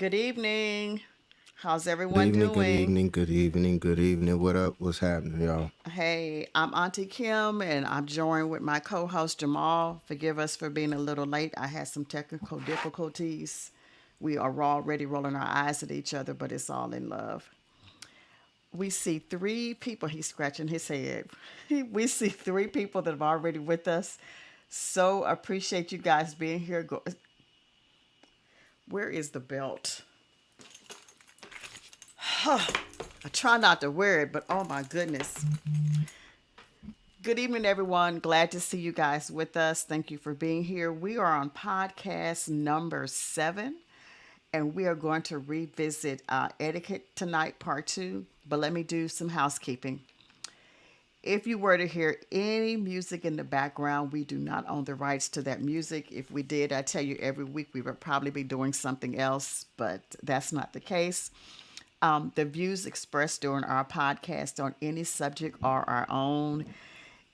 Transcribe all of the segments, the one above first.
Good evening. How's Good everyone evening, good doing? evening, good evening, good evening. What up? What's happening, y'all? Hey, I'm Auntie Kim and I'm joined with my co host Jamal. Forgive us for being a little late. I had some technical difficulties. We are already rolling our eyes at each other, but it's all in love. We see three people, he's scratching his head. We see three people that have already with us. So appreciate you guys being here. Where is the belt? I try not to wear it, but oh my goodness. Good evening, everyone. Glad to see you guys with us. Thank you for being here. We are on podcast number 7, and we are going to revisit Etiquette tonight, part 2. But let me do some housekeeping. If you were to hear any music in the background, we do not own the rights to that music. If we did, I tell you every week we would probably be doing something else, but that's not the case. The views expressed during our podcast on any subject are our own,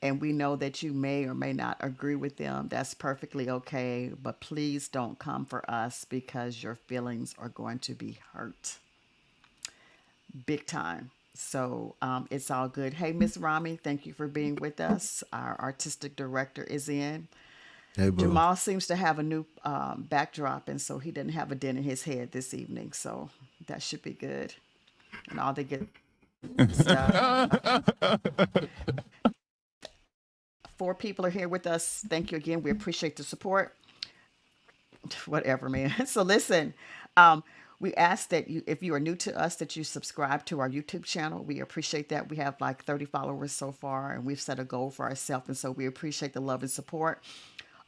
and we know that you may or may not agree with them. That's perfectly okay, but please don't come for us because your feelings are going to be hurt big time. So it's all good. Hey, Miss Rami, thank you for being with us. Our artistic director is in. Hey, boo. Jamal seems to have a new backdrop, and so he didn't have a dent in his head this evening. So that should be good. And all the good stuff. Four people are here with us. Thank you again. We appreciate the support. Whatever, man. So listen, um, we ask that you, if you are new to us, that you subscribe to our YouTube channel. We appreciate that. We have like 30 followers so far, and we've set a goal for ourselves, and so we appreciate the love and support.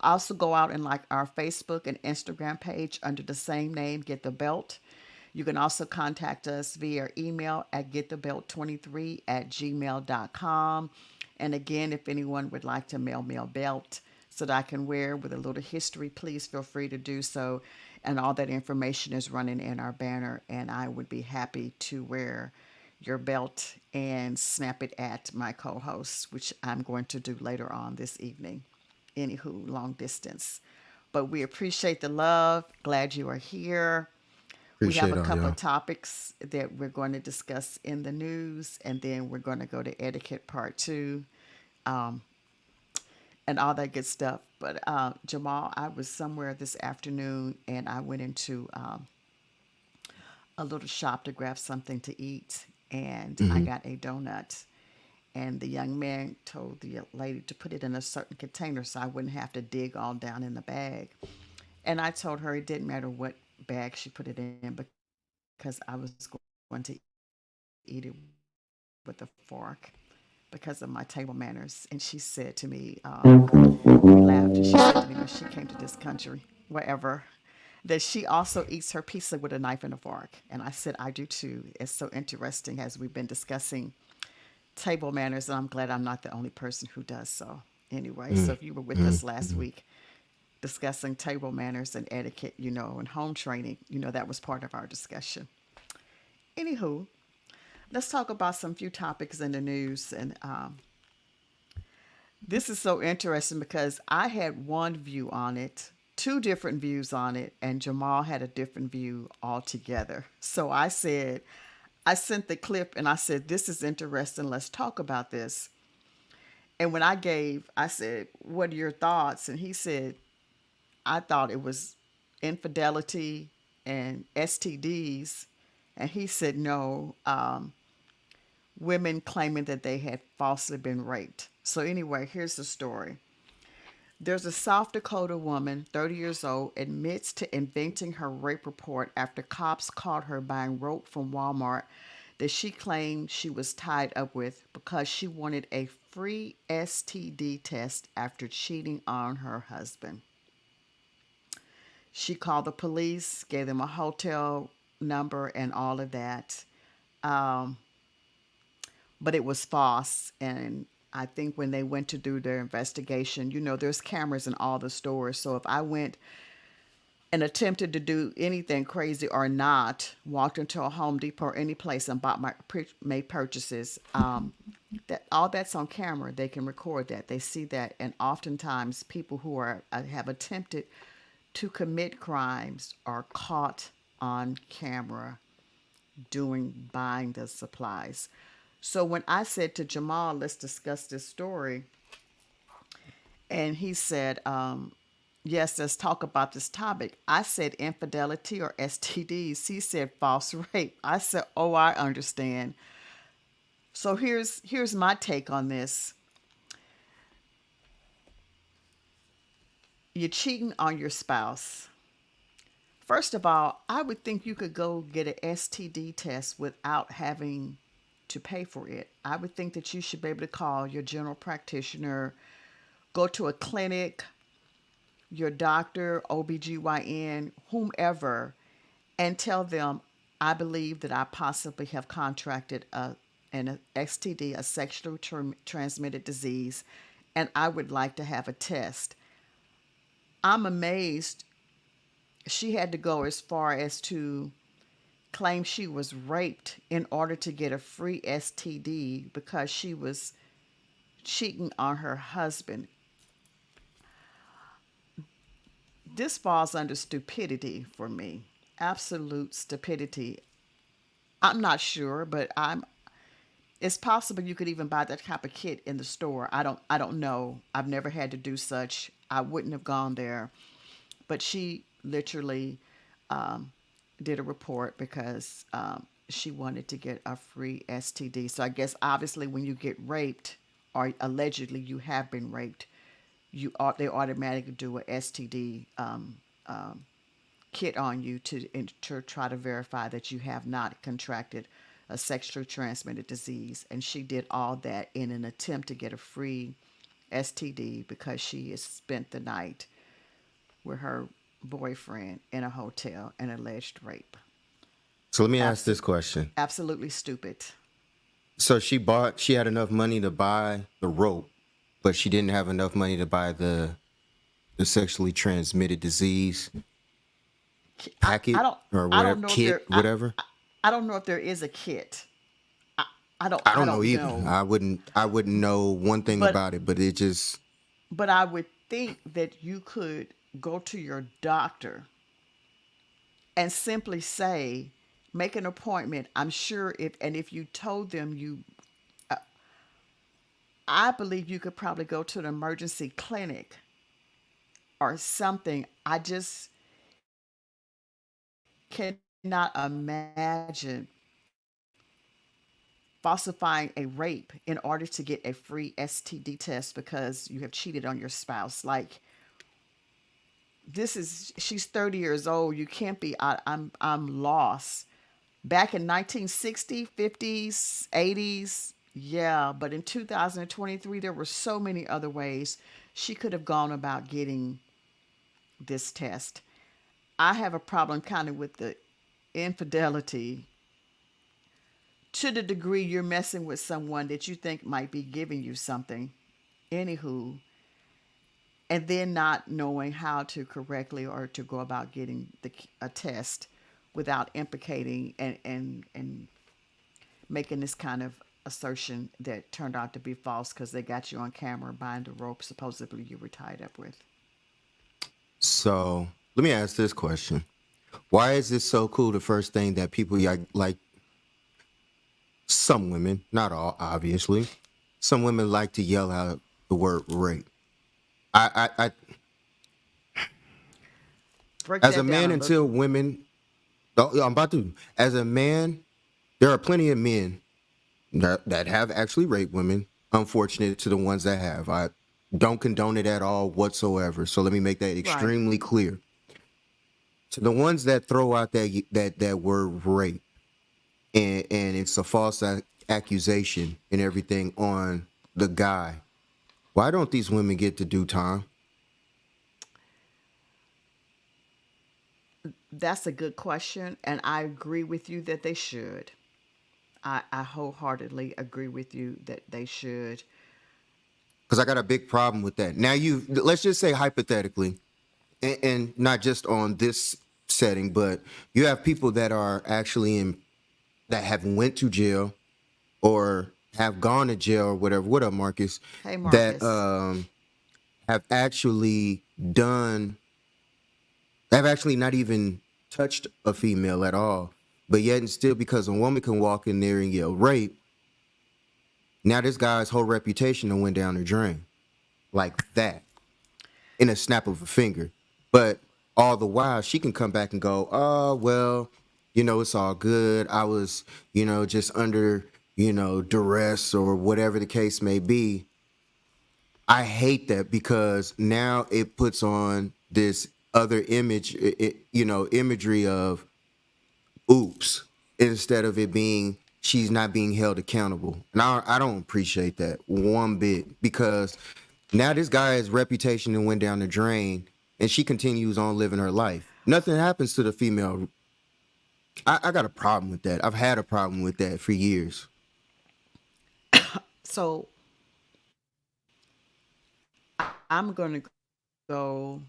Also, go out and like our Facebook and Instagram page under the same name, Get the Belt. You can also contact us via email at getthebelt23 at gmail.com. And again, if anyone would like to mail me a belt so that I can wear with a little history, please feel free to do so. And all that information is running in our banner, and I would be happy to wear your belt and snap it at my co host, which I'm going to do later on this evening. Anywho, long distance. But we appreciate the love. Glad you are here. We have Appreciate a all couple y'all. of topics that we're going to discuss in the news, and then we're going to go to etiquette part 2, um, and all that good stuff. But Jamal, I was somewhere this afternoon, and I went into a little shop to grab something to eat, and I Hmm. got a donut. And the young man told the lady to put it in a certain container so I wouldn't have to dig all down in the bag. And I told her it didn't matter what bag she put it in because I was going to eat it with a fork because of my table manners. And she said to me, we laughed, and she said to me when she came to this country, wherever, that she also eats her pizza with a knife and a fork. And I said, I do too. It's so interesting as we've been discussing table manners, and I'm glad I'm not the only person who does so. Anyway, so Mm, if you were with mm, us last mm. week discussing table manners and etiquette, and home training, that was part of our discussion. Anywho, let's talk about some few topics in the news. And this is so interesting because I had one view on it, two different views on it, and Jamal had a different view altogether. So I sent the clip and I said, this is interesting. Let's talk about this. And when I said, what are your thoughts? And he said, I thought it was infidelity and STDs. And he said, no, women claiming that they had falsely been raped. So, anyway, here's the story. There's a South Dakota woman, 30 years old, admits to inventing her rape report after cops caught her buying rope from Walmart that she claimed she was tied up with because she wanted a free STD test after cheating on her husband. She called the police, gave them a hotel number, and all of that. Um, but it was false. And I think when they went to do their investigation, there's cameras in all the stores. So if I went and attempted to do anything crazy or not, walked into a Home Depot or any place and bought made purchases, that all that's on camera. They can record that. They see that, and oftentimes people who are have attempted to commit crimes are caught on camera doing buying the supplies. So when I said to Jamal, let's discuss this story, and he said, yes, let's talk about this topic. I said infidelity or STDs. He said false rape. I said, oh, I understand. So here's my take on this. You're cheating on your spouse. First of all, I would think you could go get an STD test without having to pay for it. I would think that you should be able to call your general practitioner, go to a clinic, your doctor, OBGYN, whomever, and tell them, I believe that I possibly have contracted an STD, a sexually transmitted disease, and I would like to have a test. I'm amazed she had to go as far as to claim she was raped in order to get a free STD because she was cheating on her husband. This falls under stupidity for me. Absolute stupidity. I'm not sure, but I'm it's possible you could even buy that type of kit in the store. I don't know. I've never had to do such. I wouldn't have gone there. But she literally um, did a report because she wanted to get a free STD. So I guess obviously when you get raped or allegedly you have been raped, they automatically do a STD kit on you to try to verify that you have not contracted a sexually transmitted disease. And she did all that in an attempt to get a free STD because she has spent the night with her boyfriend in a hotel and alleged rape. So let me ask this Absol- question. Absolutely stupid. So she had enough money to buy the rope, but she didn't have enough money to buy the sexually transmitted disease I, I packet don't or I whatever don't know if kit, there whatever. I don't know if there is a kit. I, I don't I I don't know don't either. know. I wouldn't know one thing But about it, but it just I would think that you could go to your doctor and simply say, make an appointment. I'm sure if you told them I believe you could probably go to an emergency clinic or something. I just cannot imagine falsifying a rape in order to get a free STD test because you have cheated on your spouse. Like she's 30 years old. You can't be. I'm lost. Back in 1960, 50s, 80s, yeah, but in 2023 there were so many other ways she could have gone about getting this test. I have a problem kind of with the infidelity to the degree you're messing with someone that you think might be giving you something. Anywho, and then not knowing how to correctly or to go about getting a test without implicating and making this kind of assertion that turned out to be false because they got you on camera buying the rope supposedly you were tied up with. so. Let me ask this question: why is this so cool? The first thing that people like some women, not all, obviously, some women like to yell out the word rape. I Break as a that down man, a little. until women, oh, yeah, I'm about to. As a man, there are plenty of men that have actually raped women. Unfortunate to the ones that have. I don't condone it at all whatsoever. So let me make that Right. extremely clear. To the ones that throw out that word rape and it's a false accusation and everything on the guy. Why don't these women get to do time? That's a good question, and I agree with you that they should. I wholeheartedly agree with you that they should. Because I got a big problem with that. Now, let's just say hypothetically, and not just on this setting, but you have people that are actually in that have went to jail or have gone to jail or whatever. What up, Marcus? Hey, That Marcus. have actually done have actually not even touched a female at all. But yet and still, because a woman can walk in there and yell rape, now this guy's whole reputation done went down the drain like that in a snap of a finger. But all the while, she can come back and go, oh, well, it's all good. I was, just under, duress or whatever the case may be. I hate that because now it puts on this other image, imagery of oops, instead of it being she's not being held accountable. And I don't appreciate that one bit because now this guy's reputation then went down the drain and she continues on living her life. Nothing happens to the female. I got a problem with that. I've had a problem with that for years. So I'm going to go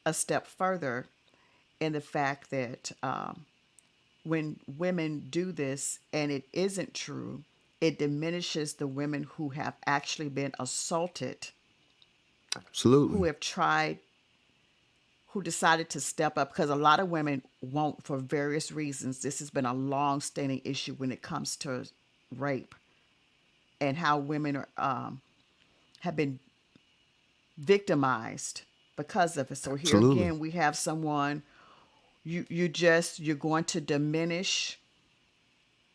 a step further in the fact that when women do this and it isn't true, it diminishes the women who have actually been assaulted, who Absolutely. have tried, who decided to step up, because a lot of women won't for various reasons. This has been a long standing issue when it comes to rape and how women have been victimized because of it. So here Absolutely. again, we have someone, you're going to diminish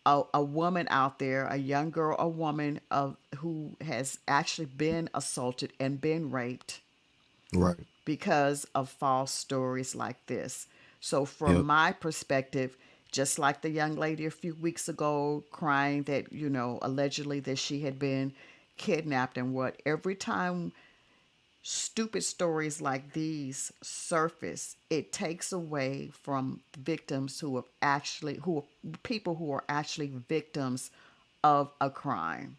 a woman out there, a young girl, a woman of who has actually been assaulted and been raped Right. because of false stories like this. So, from Yep. my perspective, just like the young lady a few weeks ago crying that, allegedly that she had been kidnapped and what, every time stupid stories like these surface, it takes away from victims who are people who are actually victims of a crime,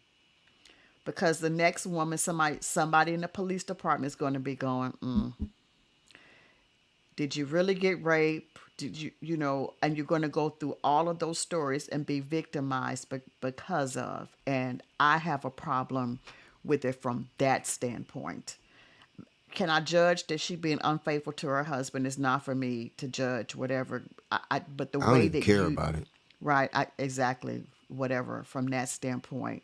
because the next woman, somebody in the police department is going to be going, did you really get raped? Did and you're going to go through all of those stories and be victimized because of. And I have a problem with it from that standpoint. Can I judge that she being unfaithful to her husband? Is not for me to judge whatever. But the I don't way even that care you, about it. right, exactly, whatever from that standpoint.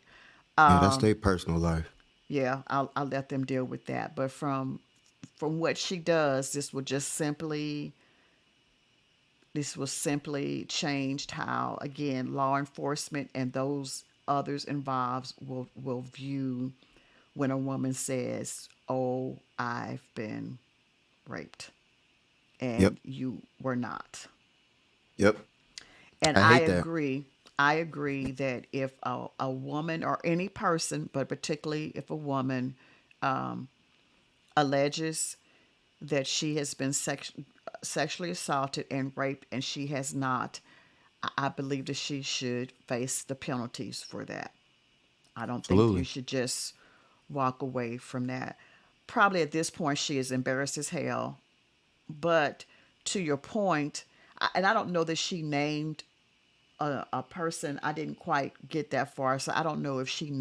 Yeah, that's their personal life. Yeah, I'll let them deal with that. But from what she does, this will simply change how, again, law enforcement and those others involved will view when a woman says, "Oh, I've been raped," Yep. and you were not. Yep. And I I hate that. agree. I agree that if a woman or any person, but particularly if a woman alleges that she has been sexually assaulted and raped and she has not, I believe that she should face the penalties for that. I don't think you Absolutely. should just walk away from that. Probably at this point, she is embarrassed as hell. But to your point, and I don't know that she named a person. I didn't quite get that far, so I don't know if she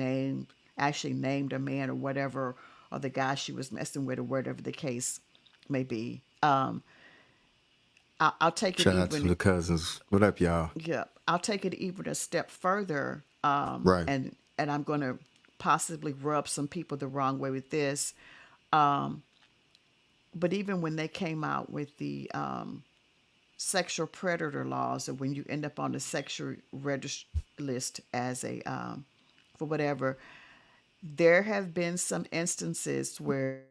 actually named a man or whatever, or the guy she was messing with, or whatever the case may be. I'll take it Shout out to even, the cousins. What up, y'all? yeah, I'll take it even a step further, Right. and I'm going to possibly rub some people the wrong way with this. But even when they came out with the sexual predator laws, or when you end up on the sexual list as a for whatever, there have been some instances where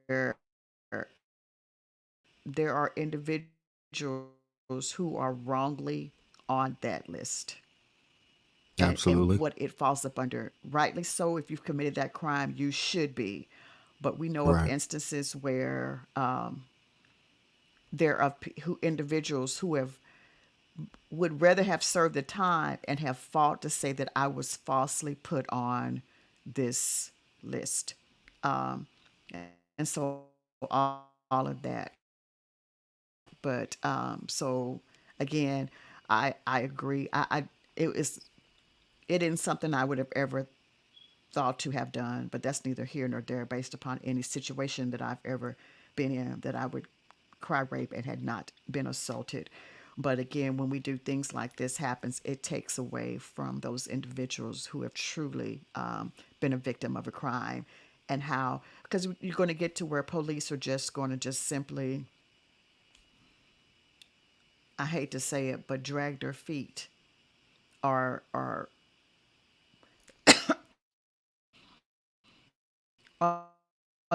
there are individuals who are wrongly on that list. And what it Absolutely. falls up under, rightly so, if you've committed that crime, you should be. But we know of Right. instances where there are individuals who have would rather have served the time and have fought to say that I was falsely put on this list. And so all of that. But so again, I agree. It isn't something I would have ever thought to have done, but that's neither here nor there based upon any situation that I've ever been in that I would cry rape and had not been assaulted. But again, when we do things like this happens, it takes away from those individuals who have truly been a victim of a crime, and how, because you're going to get to where police are just going to just simply, I hate to say it, but drag their feet, or or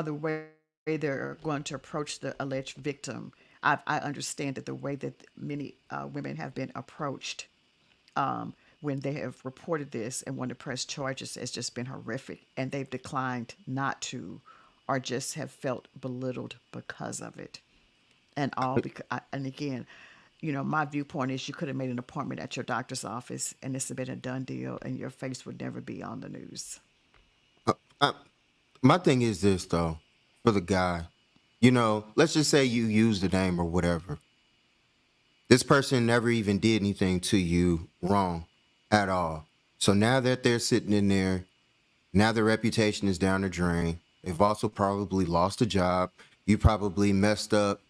the way they're going to approach the alleged victim. I understand that the way that many women have been approached when they have reported this and want to press charges has just been horrific, and they've declined not to, or just have felt belittled because of it. And all because, and again, my viewpoint is you could have made an appointment at your doctor's office and this had been a done deal, and your face would never be on the news. Uh, my thing is this though, for the guy, let's just say you use the name or whatever. This person never even did anything to you wrong at all. So now that they're sitting in there, now their reputation is down the drain. They've also probably lost a job. You probably messed up.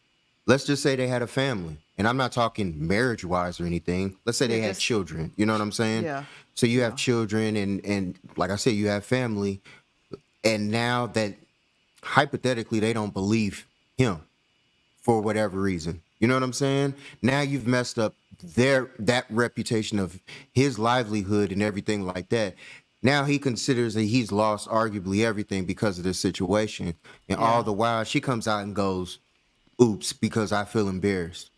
Let's just say they had a family. And I'm not talking marriage wise or anything. Let's say Yeah, they had just, children. You know what I'm saying? yeah, So you have yeah, children and like I said, you have family. And now that hypothetically they don't believe him for whatever reason. You know what I'm saying? Now you've messed up that reputation of his livelihood and everything like that. Now he considers that he's lost arguably everything because of this situation. And all yeah. the while she comes out and goes, oops, because I feel embarrassed.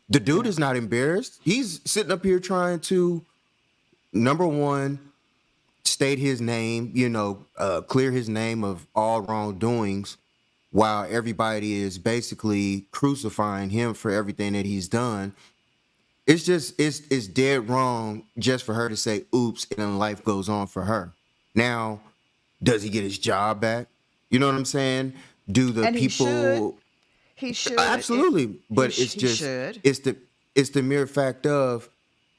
The dude Yeah. is not embarrassed. He's sitting up here trying to, number one, state his name, clear his name of all wrongdoings while everybody is basically crucifying him for everything that he's done. It's dead wrong just for her to say oops and then life goes on for her. Now, does he get his job back? You know what I'm saying? Do the And he should. people He should. absolutely, but He should. it's the it's the mere fact of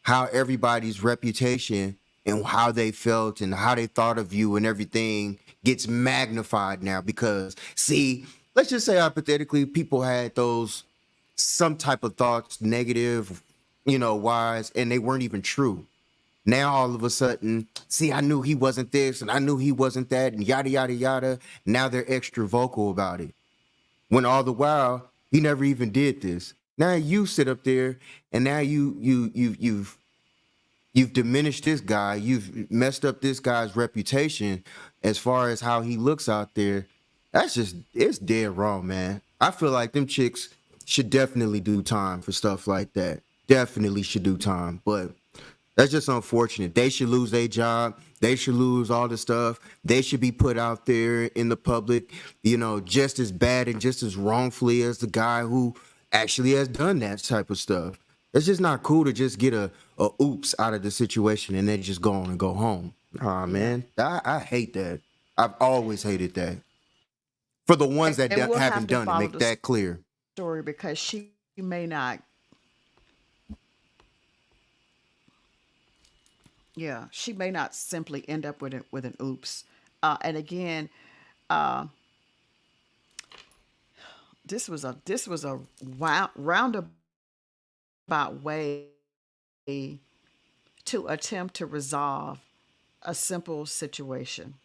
how everybody's reputation and how they felt and how they thought of you and everything gets magnified now because see, let's just say hypothetically people had those some type of thoughts negative, wise, and they weren't even true. Now all of a sudden, see, I knew he wasn't this and I knew he wasn't that and yada yada yada. Now they're extra vocal about it when all the while he never even did this. Now you sit up there and now you've diminished this guy. You've messed up this guy's reputation as far as how he looks out there. That's just it's dead wrong, man. I feel like them chicks should definitely do time for stuff like that. Definitely should do time, but that's just unfortunate. They should lose their job. They should lose all the stuff. They should be put out there in the public, just as bad and just as wrongfully as the guy who actually has done that type of stuff. It's just not cool to just get a oops out of the situation and then just go on and go home. Ah, Yeah. man, I hate that. I've always hated that. For the ones that And we'll have haven't to done it, follow make the that clear. story because she may not. Yeah, she may not simply end up with an oops. And again, this was a roundabout way to attempt to resolve a simple situation.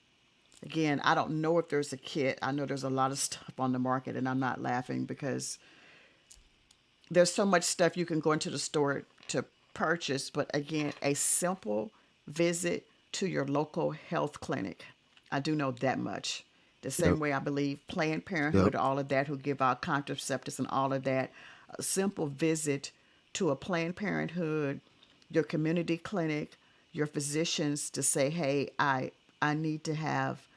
Again, I don't know if there's a kit. I know there's a lot of stuff on the market, and I'm not laughing because there's so much stuff you can go into the store to purchase. But again, a simple visit to your local health clinic. I do know that much. The same Yep. way I believe Planned Yep. Parenthood, all of that, who give out contraceptives and all of that. A simple visit to a Planned Parenthood, your community clinic, your physicians to say, hey, I need to have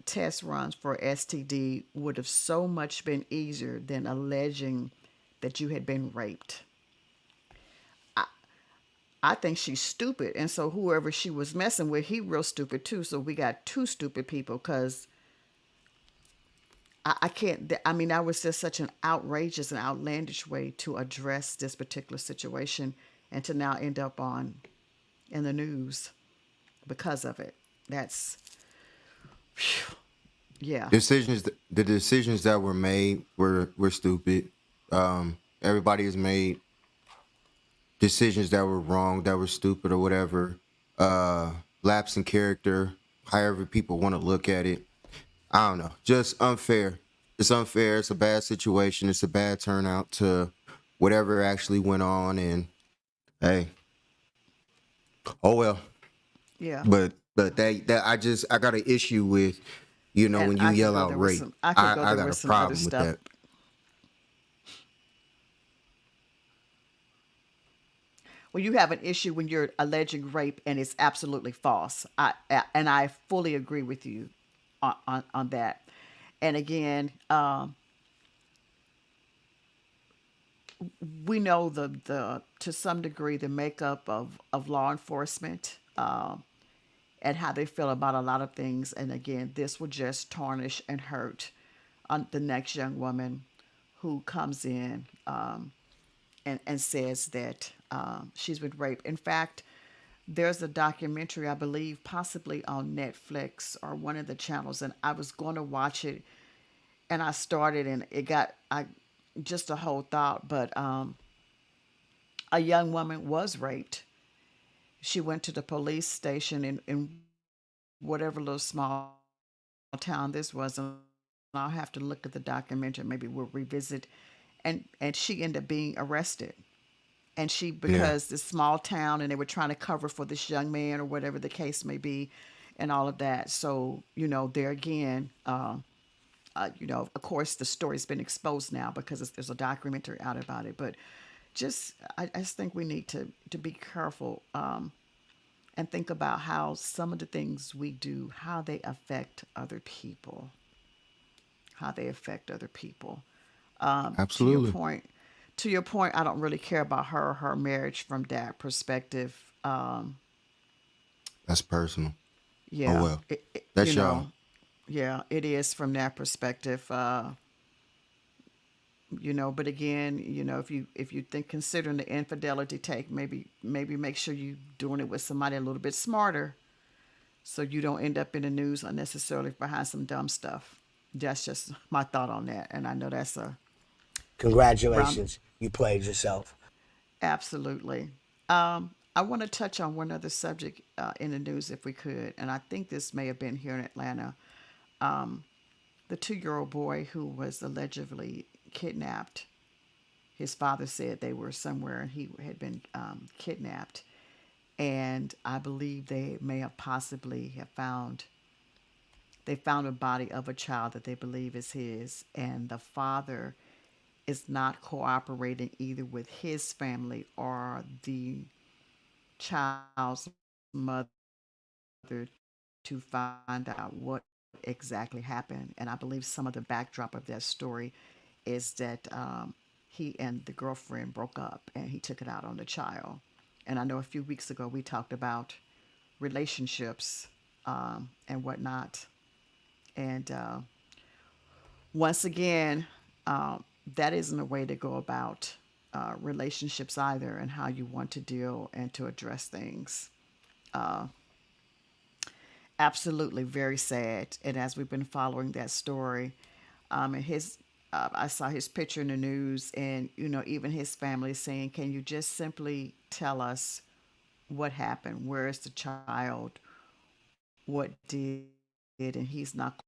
test runs for STD would have so much been easier than alleging that you had been raped. I think she's stupid, and so whoever she was messing with, he real stupid too. So we got two stupid people because I can't. I mean, that was just such an outrageous and outlandish way to address this particular situation, and to now end up on in the news because of it. That's Yeah, The decisions that were made were stupid. Everybody has made decisions that were wrong, that were stupid or whatever. Lapse in character, however people want to look at it. I don't know. Just unfair. It's unfair. It's a bad situation. It's a bad turnout to whatever actually went on. And hey, oh well. yeah. But that I got an issue with, And when you I could yell go out there with rape. some. I could go I there got with a some other problem with stuff. that. Well, you have an issue when you're alleging rape and it's absolutely false. And I fully agree with you on that. And again, we know the to some degree the makeup of law enforcement, and how they feel about a lot of things. And again, this will just tarnish and hurt the next young woman who comes in, and says that she's been raped. In fact, there's a documentary, I believe, possibly on Netflix or one of the channels, and I was going to watch it, and I started, and it got I just a whole thought, but a young woman was raped. She went to the police station in whatever little small town this was, and I'll have to look at the documentary. Maybe we'll revisit, and she ended up being arrested. And she, because this small Yeah, town, and they were trying to cover for this young man or whatever the case may be, and all of that. So there again, of course, the story's been exposed now because there's a documentary out about it. But I just think we need to be careful, and think about how some of the things we do, how they affect other people, how they affect other people. To your absolutely. point, I don't really care about her marriage from that perspective. That's personal. Oh Yeah, well. That's y'all. yeah, it is from that perspective. But again, if you think considering the infidelity take, maybe make sure you doing it with somebody a little bit smarter, so you don't end up in the news unnecessarily behind some dumb stuff. That's just my thought on that, and I know that's a round. Congratulations, you played yourself. Absolutely. I want to touch on one other subject in the news, if we could, and I think this may have been here in Atlanta. The 2-year-old boy who was allegedly kidnapped. His father said they were somewhere and he had been kidnapped, and I believe they may have possibly have found they found a body of a child that they believe is his, and the father is not cooperating either with his family or the child's mother to find out what exactly happened. And I believe some of the backdrop of that story is that he and the girlfriend broke up and he took it out on the child. And I know a few weeks ago we talked about relationships, and whatnot. And once again, that isn't a way to go about relationships either, and how you want to deal and to address things. Absolutely very sad. And as we've been following that story, and I saw his picture in the news, and even his family saying, "Can you just simply tell us what happened? Where is the child? What did?" And he's not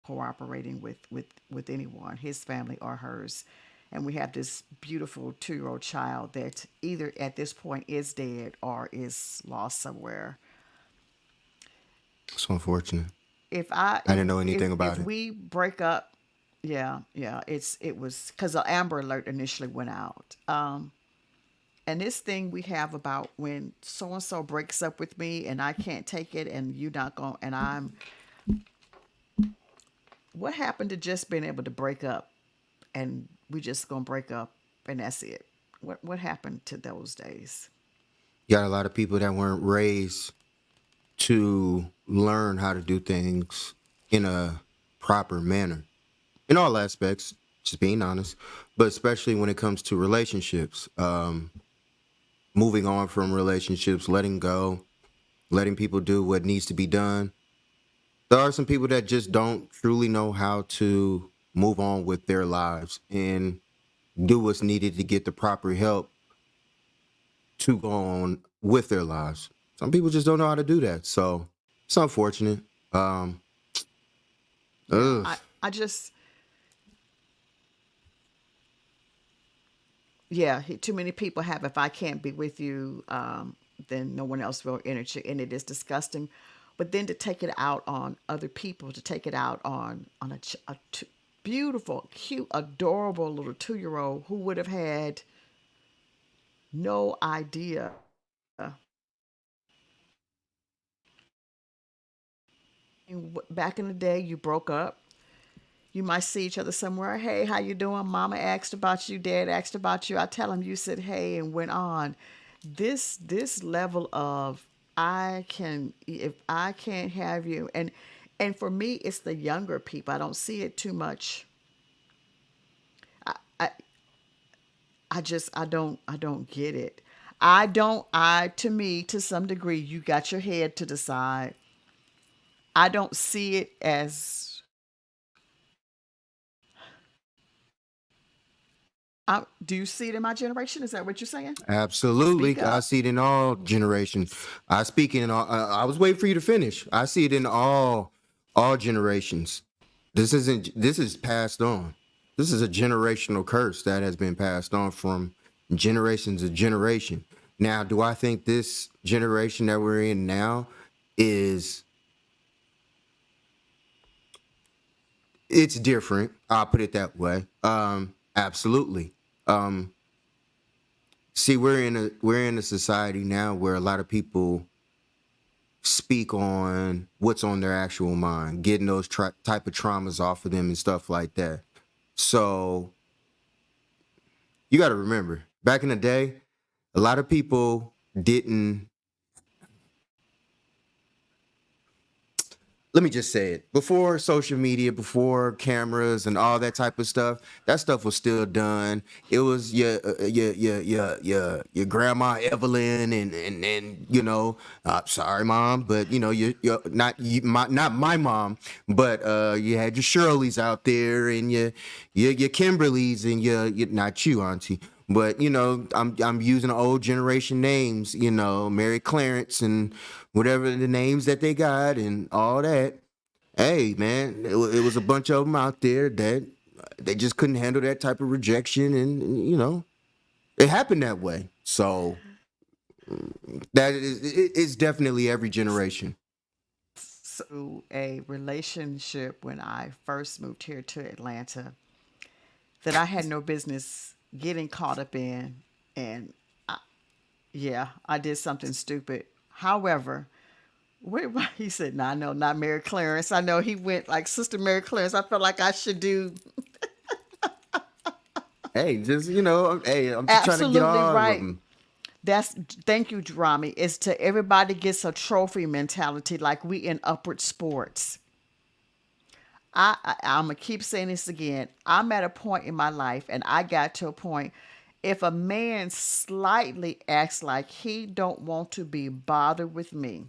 cooperating with anyone, his family or hers. And we have this beautiful 2-year-old child that either at this point is dead or is lost somewhere. It's unfortunate. If I I didn't know anything if about it. we break up, yeah, it was because the Amber Alert initially went out. And this thing we have about when so and so breaks up with me and I can't take it, and you not going, and I'm, what happened to just being able to break up, and we just gonna break up and that's it? What happened to those days? You got a lot of people that weren't raised to learn how to do things in a proper manner in all aspects, just being honest, but especially when it comes to relationships, moving on from relationships, letting go, letting people do what needs to be done. There are some people that just don't truly know how to move on with their lives and do what's needed to get the proper help to go on with their lives. Some people just don't know how to do that. So it's unfortunate. Um, Yeah, ugh. I just, yeah, too many people have. If I can't be with you, then no one else will energy, and it is disgusting. But then to take it out on other people, to take it out on beautiful, cute, adorable little 2 year old who would have had no idea. Back in the day, you broke up. You might see each other somewhere. Hey, how you doing? Mama asked about you. Dad asked about you. I tell him you said hey and went on. This level of I can if I can't have you and for me it's the younger people. I don't see it too much. I I don't get it. I to me to some degree you got your head to the side. I don't see it as do you see it in my generation? Is that what you're saying? Speak Absolutely. I up. see it in all generations. I speak in all, I was waiting for you to finish. I see it in all generations. This is passed on. This is a generational curse that has been passed on from generation to generation. Now, do I think this generation that we're in now is it's different? I'll put it that way. Absolutely. Um, See, we're in a society now where a lot of people speak on what's on their actual mind, getting those type of traumas off of them and stuff like that. So you got to remember, back in the day, a lot of people didn't. Let me just say it. Before social media, before cameras and all that type of stuff, that stuff was still done. It was your grandma Evelyn and sorry mom, but your not my mom, but you had your Shirleys out there and your Kimberlys and your not you auntie. But I'm using old generation names, Mary Clarence and whatever the names that they got and all that. Hey, man, it was a bunch of them out there that they just couldn't handle that type of rejection, and it happened that way. So it's definitely every generation. So a relationship when I first moved here to Atlanta that I had no business getting caught up in. And yeah, I did something stupid. However, wait, he said, no, no, not Mary Clarence. I know he went like Sister Mary Clarence. I felt like I should do Hey, just hey, I'm just trying to get absolutely all of right. them. That's thank you, Drami. It's to everybody gets a trophy mentality like we in upward sports. I'm gonna keep saying this again. I'm at a point in my life, and I got to a point. If a man slightly acts like he don't want to be bothered with me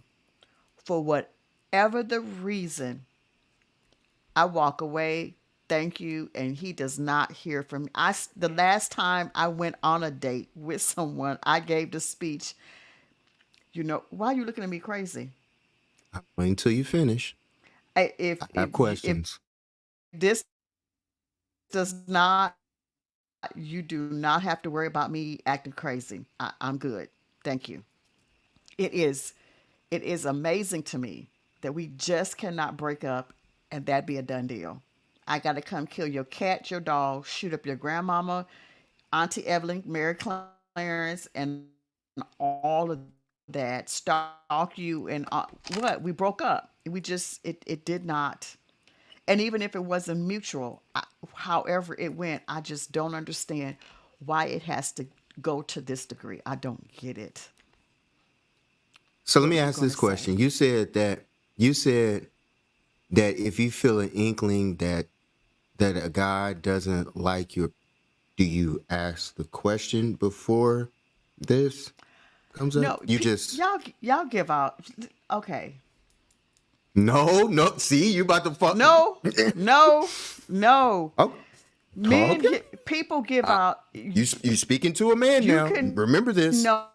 for whatever the reason, I walk away. Thank you, and he does not hear from me. The last time I went on a date with someone, I gave the speech. Why are you looking at me crazy? Wait until you finish. I- I If have if questions. this does not you do not have to worry about me acting crazy. I'm good. Thank you. It is it is amazing to me that we just cannot break up and that be a done deal. I got to come kill your cat, your dog, shoot up your grandmama, Auntie Evelyn, Mary Clarence, and all of that, stalk you, and what? We broke up. We just, it did not. And even if it wasn't mutual, however it went, I just don't understand why it has to go to this degree. I don't get it. So let What me were you ask going this to say? question. You said that if you feel an inkling that a guy doesn't like you, do you ask the question before this comes up? No, You just y'all give out. Okay, No, no. See, you about to fuck. No, no, no. Oh, Men okay. get people give Uh, out. you speaking to a man You now. can Remember this. know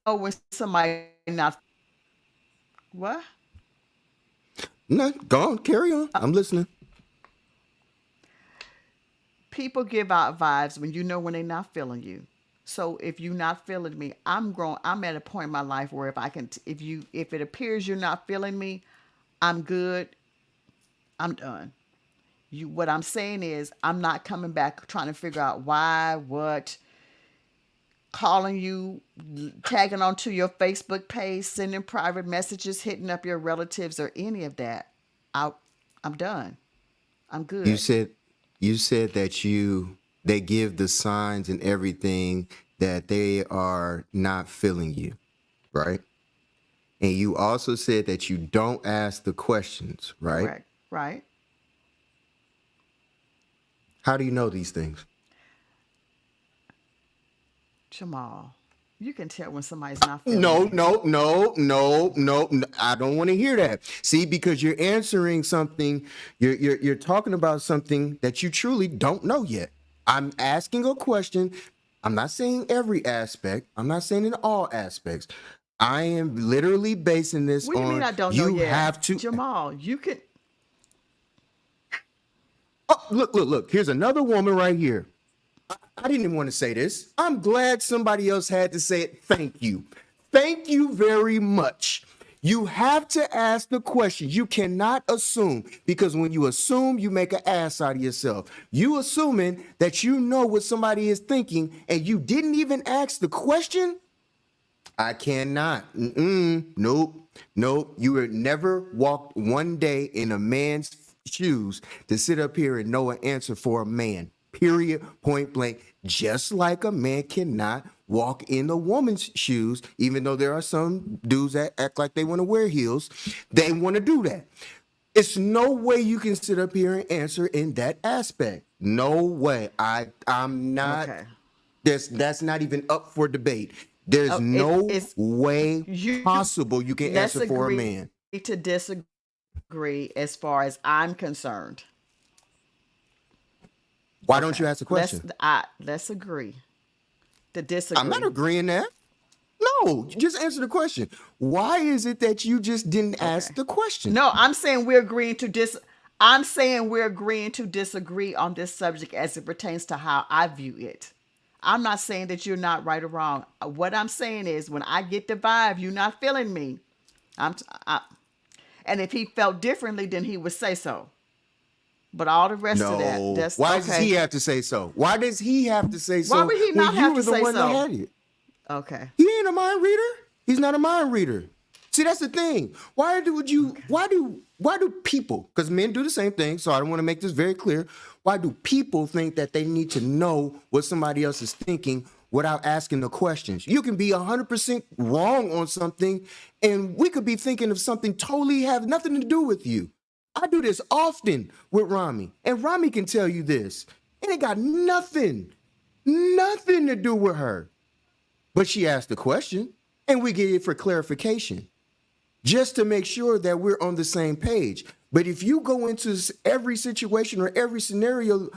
when somebody not what No, go on, carry on. I'm listening. people give out vibes when you know when they're not feeling you. So if you're not feeling me, I'm grown. I'm at a point in my life where if I can, if it appears you're not feeling me, I'm good. I'm done. What I'm saying is, I'm not coming back trying to figure out why, what, calling you, tagging onto your Facebook page, sending private messages, hitting up your relatives, or any of that. I, I'm done. I'm You good. said you said that they give the signs and everything that they are not feeling you, right? And you also said that you don't ask the questions, right? Correct. Right. How do you know these things? Jamal, you can tell when somebody's not feeling No, you. no, no, no, no, no. I don't want to hear that. See, because you're answering something, you're talking about something that you truly don't know yet. I'm asking a question. I'm not saying every aspect. I'm not saying in all aspects. I am literally basing this What do you mean on I don't know you yet? have to. Jamal, you can. Oh, look, look, look. Here's another woman right here. I didn't even want to say this. I'm glad somebody else had to say it. Thank you. Thank you very much. You have to ask the question. You cannot assume because when you assume, you make an ass out of yourself. You assuming that you know what somebody is thinking and you didn't even ask the question. I cannot. Nope. Nope. You would never walked one day in a man's shoes to sit up here and know an answer for a man. Period. Point blank. Just like a man cannot walk in a woman's shoes, even though there are some dudes that act like they want to wear heels, they want to do that. It's no way you can sit up here and answer in that aspect. No way. I'm not. Okay. That's not even up for debate. There's Oh, no it's way you. possible you can Let's answer for a agree man. to disagree as far as I'm concerned. Why don't you Okay. ask the question? Let's agree to I'm not disagree. agreeing that. No, just answer the question. Why is it that you just didn't ask Okay. the question? No, I'm saying we're agreeing to dis. I'm saying we're agreeing to disagree on this subject as it pertains to how I view it. I'm not saying that you're not right or wrong. What I'm saying is when I get the vibe you're not feeling me. I'm I, and if he felt differently, then he would say so. But all the rest of that, No. that's Why does he okay. have to say so? Why does he have to say Why so would he when not you have were to the say one that so? had it? Okay. He ain't a mind reader. He's not a mind reader. See, that's the thing. Okay. Why do people, because men do the same thing, so I don't want to make this very clear. Why do people think that they need to know what somebody else is thinking without asking the questions? You can be 100% wrong on something, and we could be thinking of something totally have nothing to do with you. I do this often with Rami, and Rami can tell you this. It ain't got nothing to do with her. But she asked the question, and we get it for clarification, just to make sure that we're on the same page. But if you go into every situation or every scenario,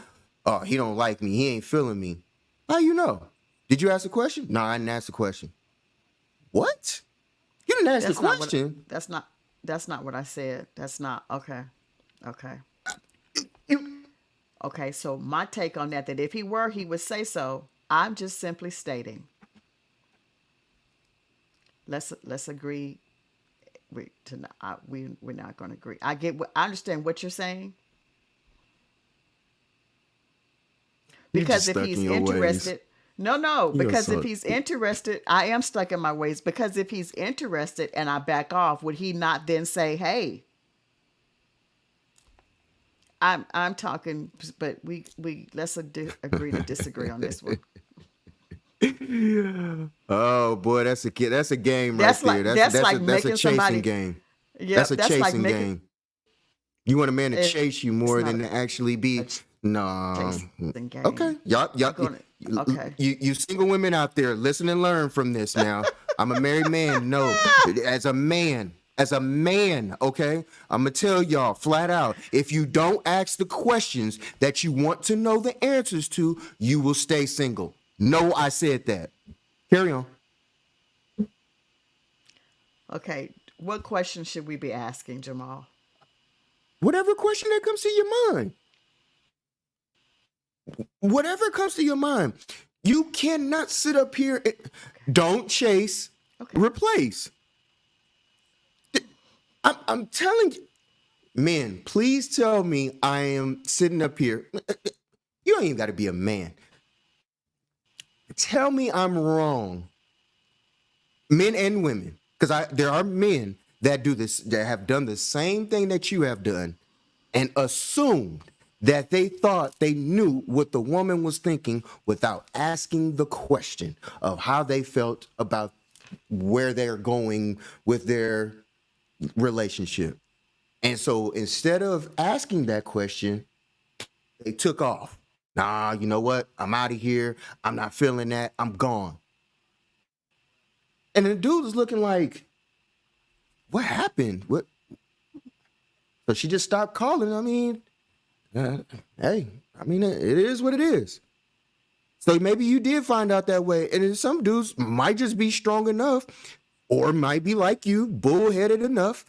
oh, he don't like me, he ain't feeling me. How you know? Did you ask the question? No, I didn't ask the question. What? You didn't ask the That's not what question. that's not that's not what I said. That's not okay. Okay. You- Okay. So my take on that if he were, he would say so. I'm just simply stating. Let's agree. We're not going to agree. I understand what you're saying You're just because if stuck in he's your ways. interested, no, You're because if so. he's interested, I am stuck in my ways. Because if he's interested and I back off, would he not then say, "Hey, I'm talking," but we let's agree to disagree on this one. Oh boy, that's a game right there. That's like That's a making chasing somebody. game. That's Yep, a that's like chasing making. game. You want a man to chase you It's more not than to actually a be no. chasing Okay, game. You're y'all, going to okay. you single women out there, listen and learn from this. Now, I'm a married man. No, as a man. As a man, okay, I'm gonna tell y'all flat out, if you don't ask the questions that you want to know the answers to, you will stay single. No, I said that. Carry on. Okay, what question should we be asking, Jamal? Whatever question that comes to your mind, whatever comes to your mind, you cannot sit up here and Okay. don't chase, Okay. replace. I'm telling you, men, please tell me I am sitting up here. You don't even got to be a man. Tell me I'm wrong, men and women, because I there are men that do this that have done the same thing that you have done and assumed that they thought they knew what the woman was thinking without asking the question of how they felt about where they're going with their relationship. And so instead of asking that question, they took off. Nah, you know what? I'm out of here. I'm not feeling that. I'm gone. And the dude was looking like, what happened? What? So she just stopped calling. I mean, uh, hey, I mean, it is what it is. So maybe you did find out that way. And then some dudes might just be strong enough or might be like you, bullheaded enough,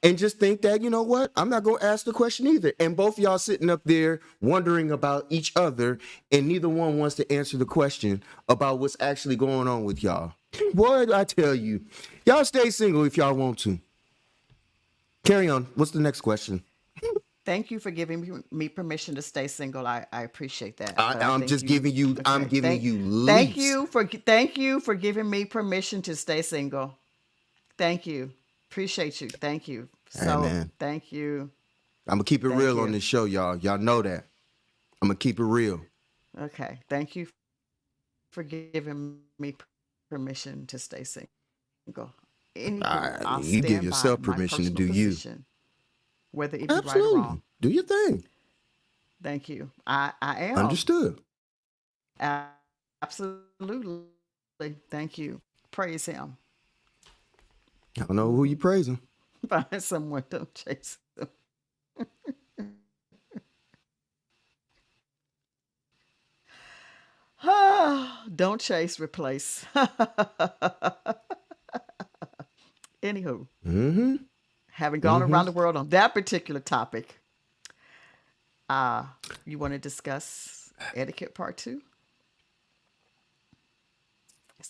and just think that, you know what, I'm not going to ask the question either. And both y'all sitting up there wondering about each other, and neither one wants to answer the question about what's actually going on with y'all. Boy, I tell you, y'all stay single if y'all want to. Carry on. What's the next question? Thank you for giving me permission to stay single. I appreciate that, I, but I I'm think just you. giving you, I'm Okay. giving you Thank leaps. you for giving me permission to stay single. Thank you. Appreciate you. Thank you. Hey, So man, thank you. I'm going to keep it Thank real on you. this show, y'all. Y'all know that. I'm going to keep it real. Okay. Thank you for giving me permission to stay single. Anywho, I'll You give stand by yourself my permission to personal do you. position, whether it be right or Absolutely. wrong. Do your thing. Thank you. I am. Understood. Absolutely. Thank you. Praise him. I don't know who you praising. Find someone, don't chase them. Don't chase, replace. Anywho, Mm-hmm. having gone Mm-hmm. around the world on that particular topic, uh, you want to discuss etiquette part two?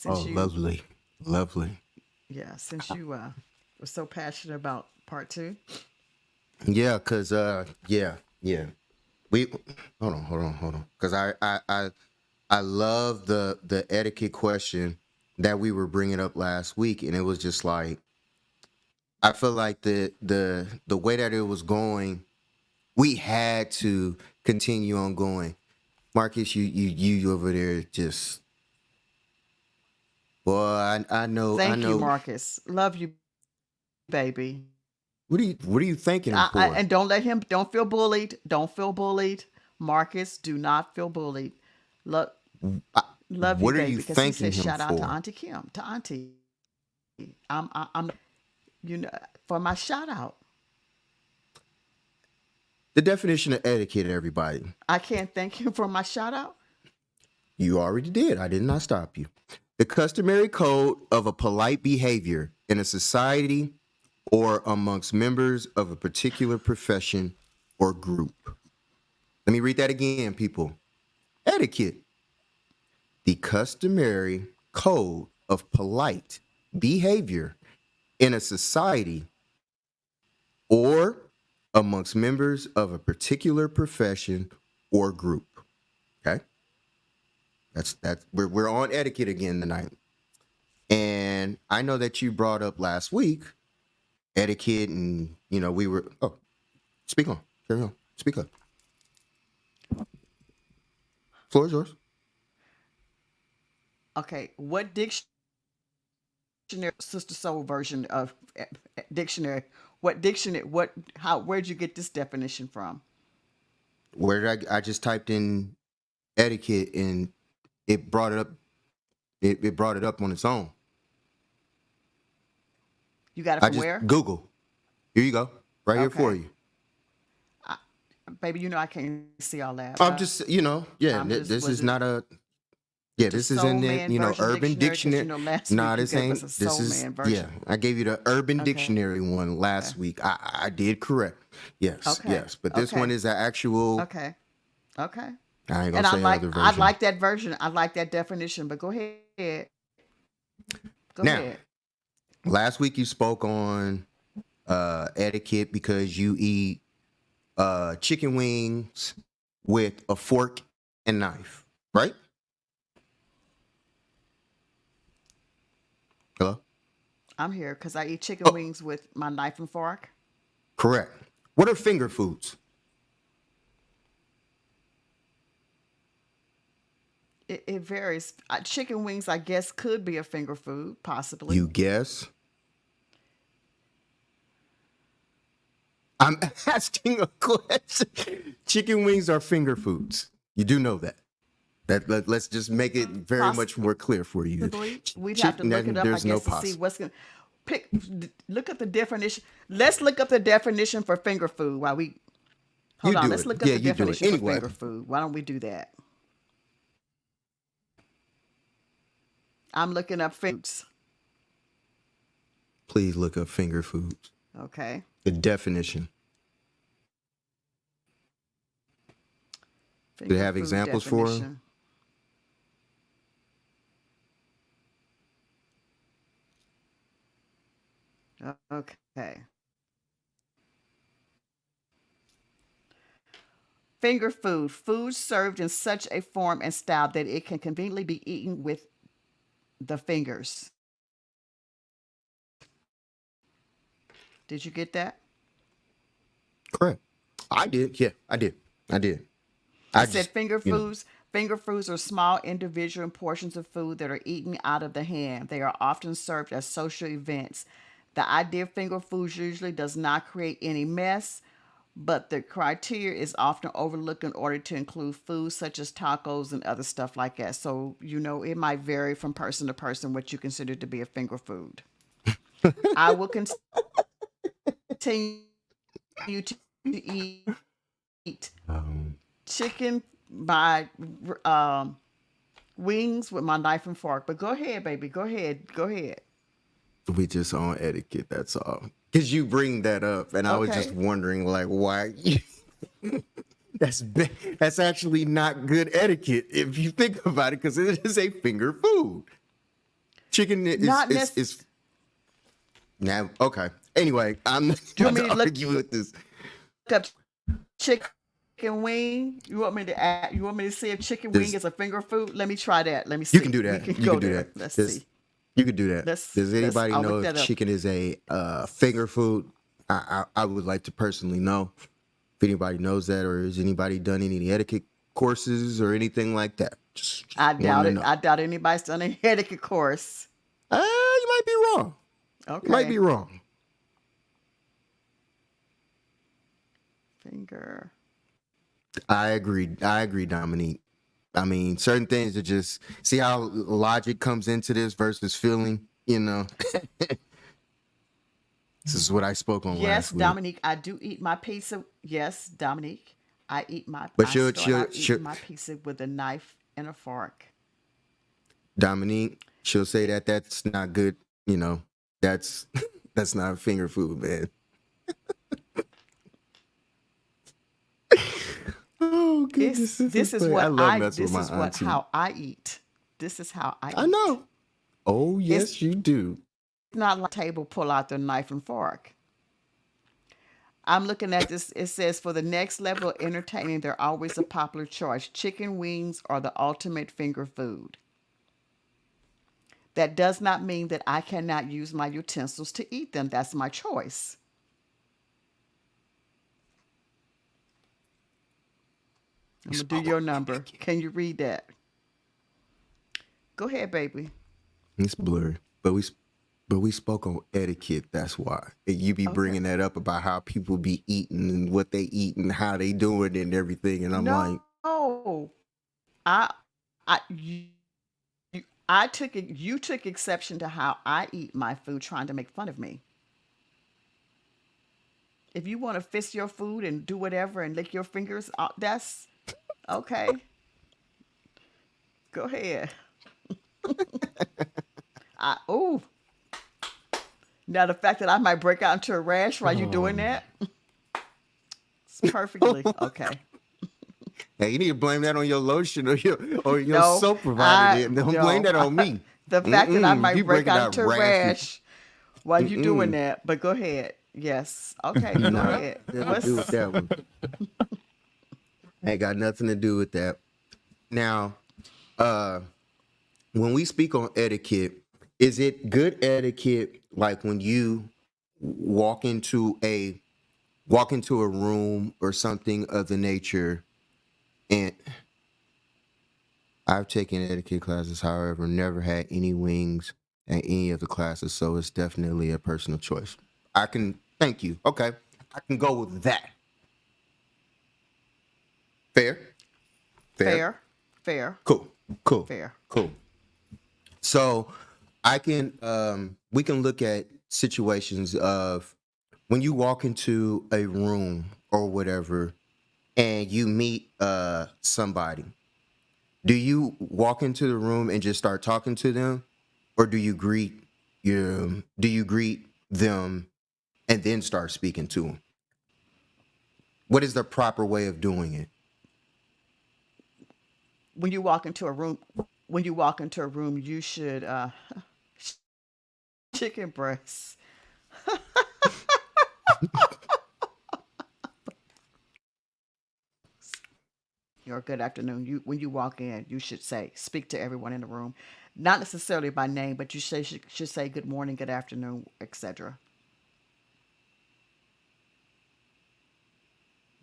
Oh, Since you, lovely. Lovely. yeah, since you were so passionate about part two. Yeah, cause yeah, yeah. We hold on. Cause I love the etiquette question that we were bringing up last week, and it was just like I feel like the way that it was going, we had to continue on going. Marcus, you over there just boy, I Thank you, know. Marcus. Love you, baby. What are you thanking him for? And don't let him. Don't feel bullied. Don't feel bullied, Marcus. Do not feel bullied. Love, I, love you, what are baby. you Because he thanking says him shout out to for? Auntie Kim, to Auntie. I'm you know for my shout out. The definition of etiquette, everybody. I can't thank him for my shout out. You already did. I did not stop you. The customary code of a polite behavior in a society or amongst members of a particular profession or group. Let me read that again, people. Etiquette, the customary code of polite behavior in a society or amongst members of a particular profession or group. Okay? We're on etiquette again tonight. And I know that you brought up last week etiquette and we were speak on. Carry on. Speak up. Floor is yours. Okay, what dictionary, Sister Soul version of dictionary? What dictionary? What? How? Where'd you get this definition from? Where did I just typed in etiquette and it brought it up it brought it up on its own. You got it I from just where? Google. Here you go. Right here for Okay. you. Baby, you know I can't see all that. I'm just, yeah, Was this it is not a, the yeah, this is Soul in the, Man version Urban dictionary? Because Dictionary. last week Nah, you this gave us ain't, a this Soul is, Man yeah, version. I gave you the Urban Okay. Dictionary one last week. I did correct. Yes, Okay. yes. But this one Okay. is an actual, Okay. Okay. I ain't gonna And say other I version. like that version. I like that definition. But go ahead. Go ahead. Now, last week you spoke on etiquette because you eat chicken wings with a fork and knife, right? Hello? I'm here because I eat chicken Oh, wings with my knife and fork. correct. What are finger foods? It varies. Chicken wings, I guess, could be a finger food, possibly. You guess. I'm asking a question. Chicken wings are finger foods. You do know that. Let's just make it very much more clear for you. Possibly. We'd have to Chicken, look it up, I there's no guess, to see possible. what's going to pick. Look up the definition. Let's look up the definition for finger food while we You hold on. do Let's it. look up Yeah, the you do it. definition for Anyway, finger food. Why don't we do that? I'm looking up foods. please look up finger foods. Okay. The definition. Do they Finger have food examples for them? definition. Okay. Finger food. Food served in such a form and style that it can conveniently be eaten with the fingers. Did you get that? Correct. I did. Yeah, I did. I did. I It said just, finger foods. Finger foods are small individual portions of food that are eaten out of the hand. They are often served at social events. The idea of finger foods usually does not create any mess, but the criteria is often overlooked in order to include foods such as tacos and other stuff like that. So, it might vary from person to person what you consider to be a finger food. I will continue to eat um, chicken by um, wings with my knife and fork. But go ahead, baby. Go ahead. Go ahead. we just on etiquette. That's all. Because you bring that up, and I was just Okay. wondering, like, why? That's that's actually not good etiquette if you think about it, because it is a finger food. Chicken Not necessarily. is now okay. Anyway, I'm not You want about me to to look argue with this. up chicken wing? You want me to see if chicken wing This is a finger food? Let me try that. Let me you can see. do We that. can You can go do there. that. Let's This see. you can do that. Does Let's. anybody I'll know look if that up. chicken is a finger food? I would like to personally know if anybody knows that, or has anybody done any etiquette courses or anything like that. Just I wanting doubt to it. know. I doubt anybody's done a etiquette course. You might be wrong. You might be Okay. wrong. Finger. I agree. I agree, Dominique. I mean, certain things are just see how logic comes into this versus feeling. This is what I spoke on Yes, last week. Dominique, I do eat my pizza. Yes, Dominique, But I start out eating my pizza with a knife and a fork. Dominique, she'll say It, that that's not good. You know, that's that's not finger food, man. Oh goodness, this is funny. I love messing with my this is what auntie. how I eat. This is how I I eat. know. Oh It's yes, you do. not like table pull out their knife and fork. I'm looking at this. It says for the next level of entertaining, they're always a popular choice. Chicken wings are the ultimate finger food. That does not mean that I cannot use my utensils to eat them. That's my choice. I'm gonna do Oh, your number. Can you read that? Go ahead, baby. it's blurry, but we spoke on etiquette. That's why. And you be Okay. bringing that up about how people be eating and what they eat and how they do it and everything. And I'm like, No, I, I took it. You took exception to how I eat my food, trying to make fun of me. If you want to fist your food and do whatever and lick your fingers, that's okay. Go ahead. Oh, now the fact that I might break out into a rash while you're doing Oh. that, it's perfectly okay. Hey, you need to blame that on your lotion or your No, soap provider. I Then don't blame no. that on me. The fact that I Mm-mm. might You break breaking out out into a rashes. rash while you doing Mm-mm. that, but go ahead. Yes. Okay, go Nah, ahead. nothing to do with What's that one. Ain't got nothing to do with that. Now, uh, when we speak on etiquette, is it good etiquette like when you walk into a walk into a room or something of the nature? And I've taken etiquette classes, however, never had any wings at any of the classes, so it's definitely a personal choice. I can thank you. Okay, I can go with that. Fair, fair, fair? Fair. cool, cool, Fair. cool. So I can we can look at situations of when you walk into a room or whatever and you meet somebody. Do you walk into the room and just start talking to them, or do you greet them and then start speaking to them? What is the proper way of doing it? When you walk into a room, when you walk into a room, you should chicken breasts. Or good afternoon. You when you walk in, you should say speak to everyone in the room, not necessarily by name, but you should say good morning, good afternoon, etc.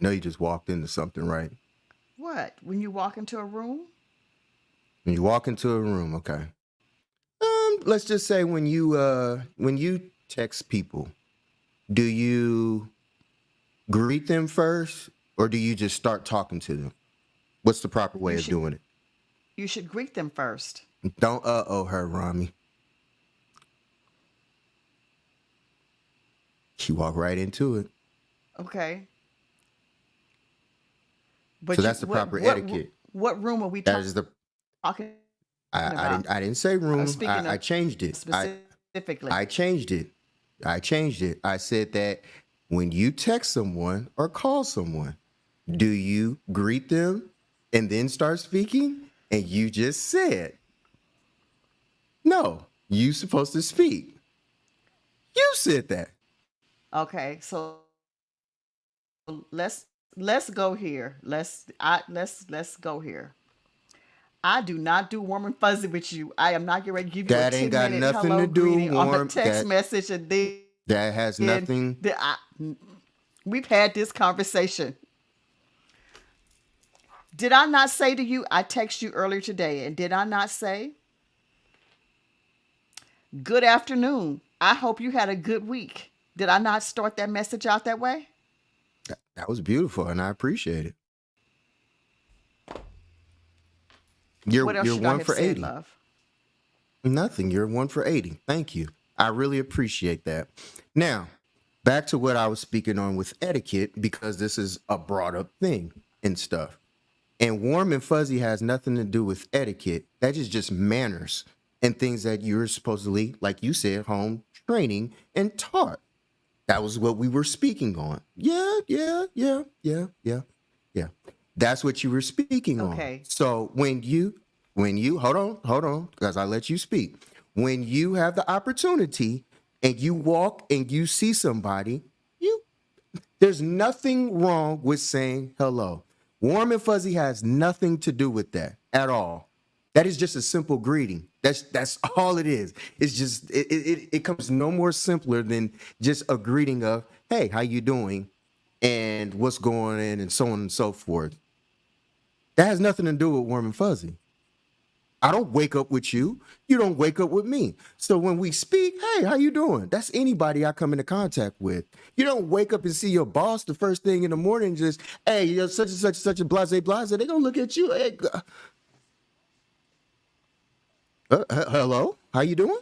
No, you just walked into something, right? What? When you walk into a room, When you walk into a room, okay. Let's just say when you text people, do you greet them first or do you just start talking to them? What's the proper way you of should doing it? you should greet them first. Don't oh her, Rami. She walked right into it. Okay, So but you that's the proper etiquette. what room are we That is the talking I about? didn't say room. Speaking I of changed it. specifically. I changed it. I changed it. I said that when you text someone or call someone, do you greet them and then start speaking? And you just said, no, you supposed to speak. You said that. Okay, so let's go here. Let's go here. I do not do warm and fuzzy with you. I am not getting ready to give you a That ain't got 10-minute nothing hello to do greeting on a warm. text message and That has then nothing. we've had this conversation. Did I not say to you, I texted you earlier today, and did I not say, good afternoon? I hope you had a good week. Did I not start that message out that way? That was beautiful, and I appreciate it. You're What else you're should I one have for said, 80. love? Nothing. You're one for 80. Thank you. I really appreciate that. Now, back to what I was speaking on with etiquette, because this is a brought up thing and stuff. And warm and fuzzy has nothing to do with etiquette. That is just manners and things that you're supposedly, like you said, home training and taught. That was what we were speaking on. Yeah, yeah, yeah, yeah, yeah, yeah. That's what you were speaking on. Okay. So when you hold on, because I let you speak. When you have the opportunity and you walk and you see somebody, you there's nothing wrong with saying hello. Warm and fuzzy has nothing to do with that at all. That is just a simple greeting. That's all it is. It's just it comes no more simpler than just a greeting of, hey, how you doing? And what's going on and so on and so forth. That has nothing to do with warm and fuzzy. I don't wake up with you. You don't wake up with me. So when we speak, hey, how you doing? That's anybody I come into contact with. You don't wake up and see your boss the first thing in the morning, just, hey, you're such and such and such a blase blase. They're gonna look at you. Hey, hello, how you doing?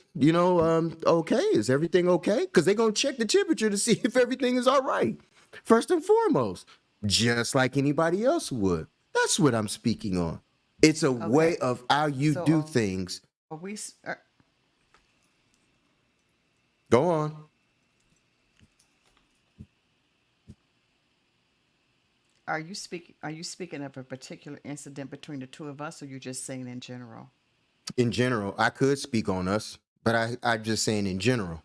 Okay, is everything okay? Because they're gonna check the temperature to see if everything is all right. First and foremost, just like anybody else would. That's what I'm speaking on. It's a Okay. way of how you So do things. are we? Go on. Are you speaking of a particular incident between the two of us, or you just saying in general? In general, I could speak on us, but I'm just saying in general.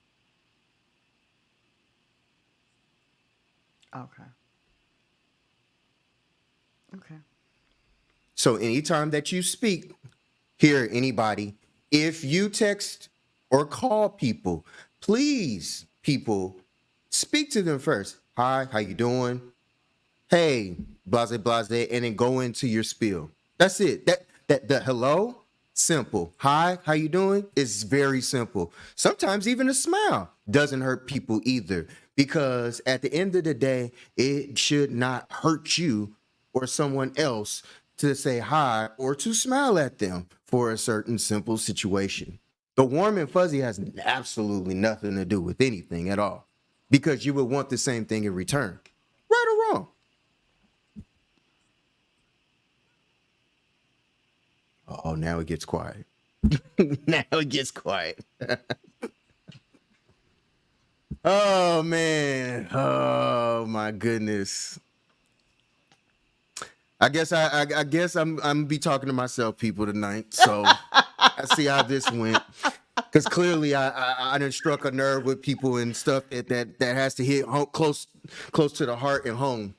Okay. Okay. So anytime that you speak, here, anybody, if you text or call people, please, people, speak to them first. Hi, how you doing? Hey, blase blase, and then go into your spiel. That's it. That the hello, simple. Hi, how you doing? Is very simple. Sometimes even a smile doesn't hurt people either, because at the end of the day, it should not hurt you or someone else to say hi or to smile at them for a certain simple situation. The warm and fuzzy has absolutely nothing to do with anything at all, because you would want the same thing in return. Right or wrong? Oh, now it gets quiet. Now it gets quiet. Oh man. Oh my goodness. I guess I'm be talking to myself, people, tonight. So I see how this went. Because clearly I done struck a nerve with people and stuff that has to hit close to the heart and home.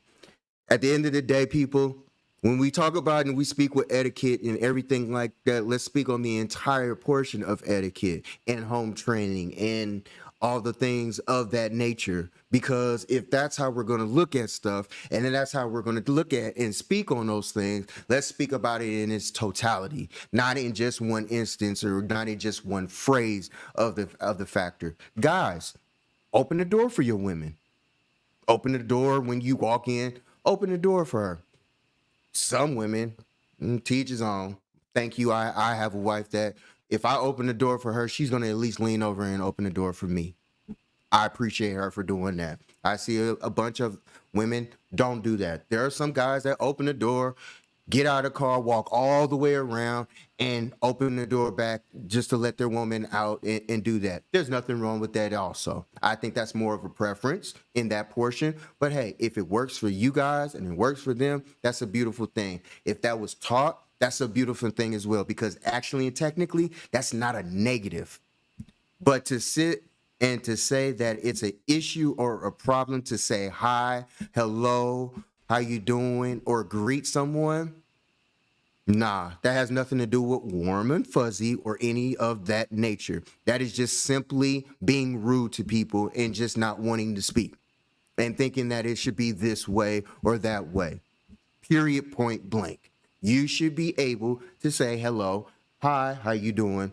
At the end of the day, people, when we talk about and we speak with etiquette and everything like that, let's speak on the entire portion of etiquette and home training and all the things of that nature. Because if that's how we're going to look at stuff, and then that's how we're going to look at and speak on those things, let's speak about it in its totality, not in just one instance or not in just one phrase of the factor. Guys, open the door for your women. Open the door when you walk in. Open the door for her. Some women, teach his own. Thank you. I have a wife that if I open the door for her, she's gonna at least lean over and open the door for me. I appreciate her for doing that. I see a bunch of women don't do that. There are some guys that open the door, get out of the car, walk all the way around, and open the door back just to let their woman out and do that. There's nothing wrong with that, also. I think that's more of a preference in that portion. But hey, if it works for you guys and it works for them, that's a beautiful thing. If that was taught, that's a beautiful thing as well, because actually and technically, that's not a negative. But to sit and to say that it's an issue or a problem to say hi, hello, how you doing, or greet someone, nah, that has nothing to do with warm and fuzzy or any of that nature. That is just simply being rude to people and just not wanting to speak and thinking that it should be this way or that way. Period, point blank. You should be able to say hello, hi, how you doing?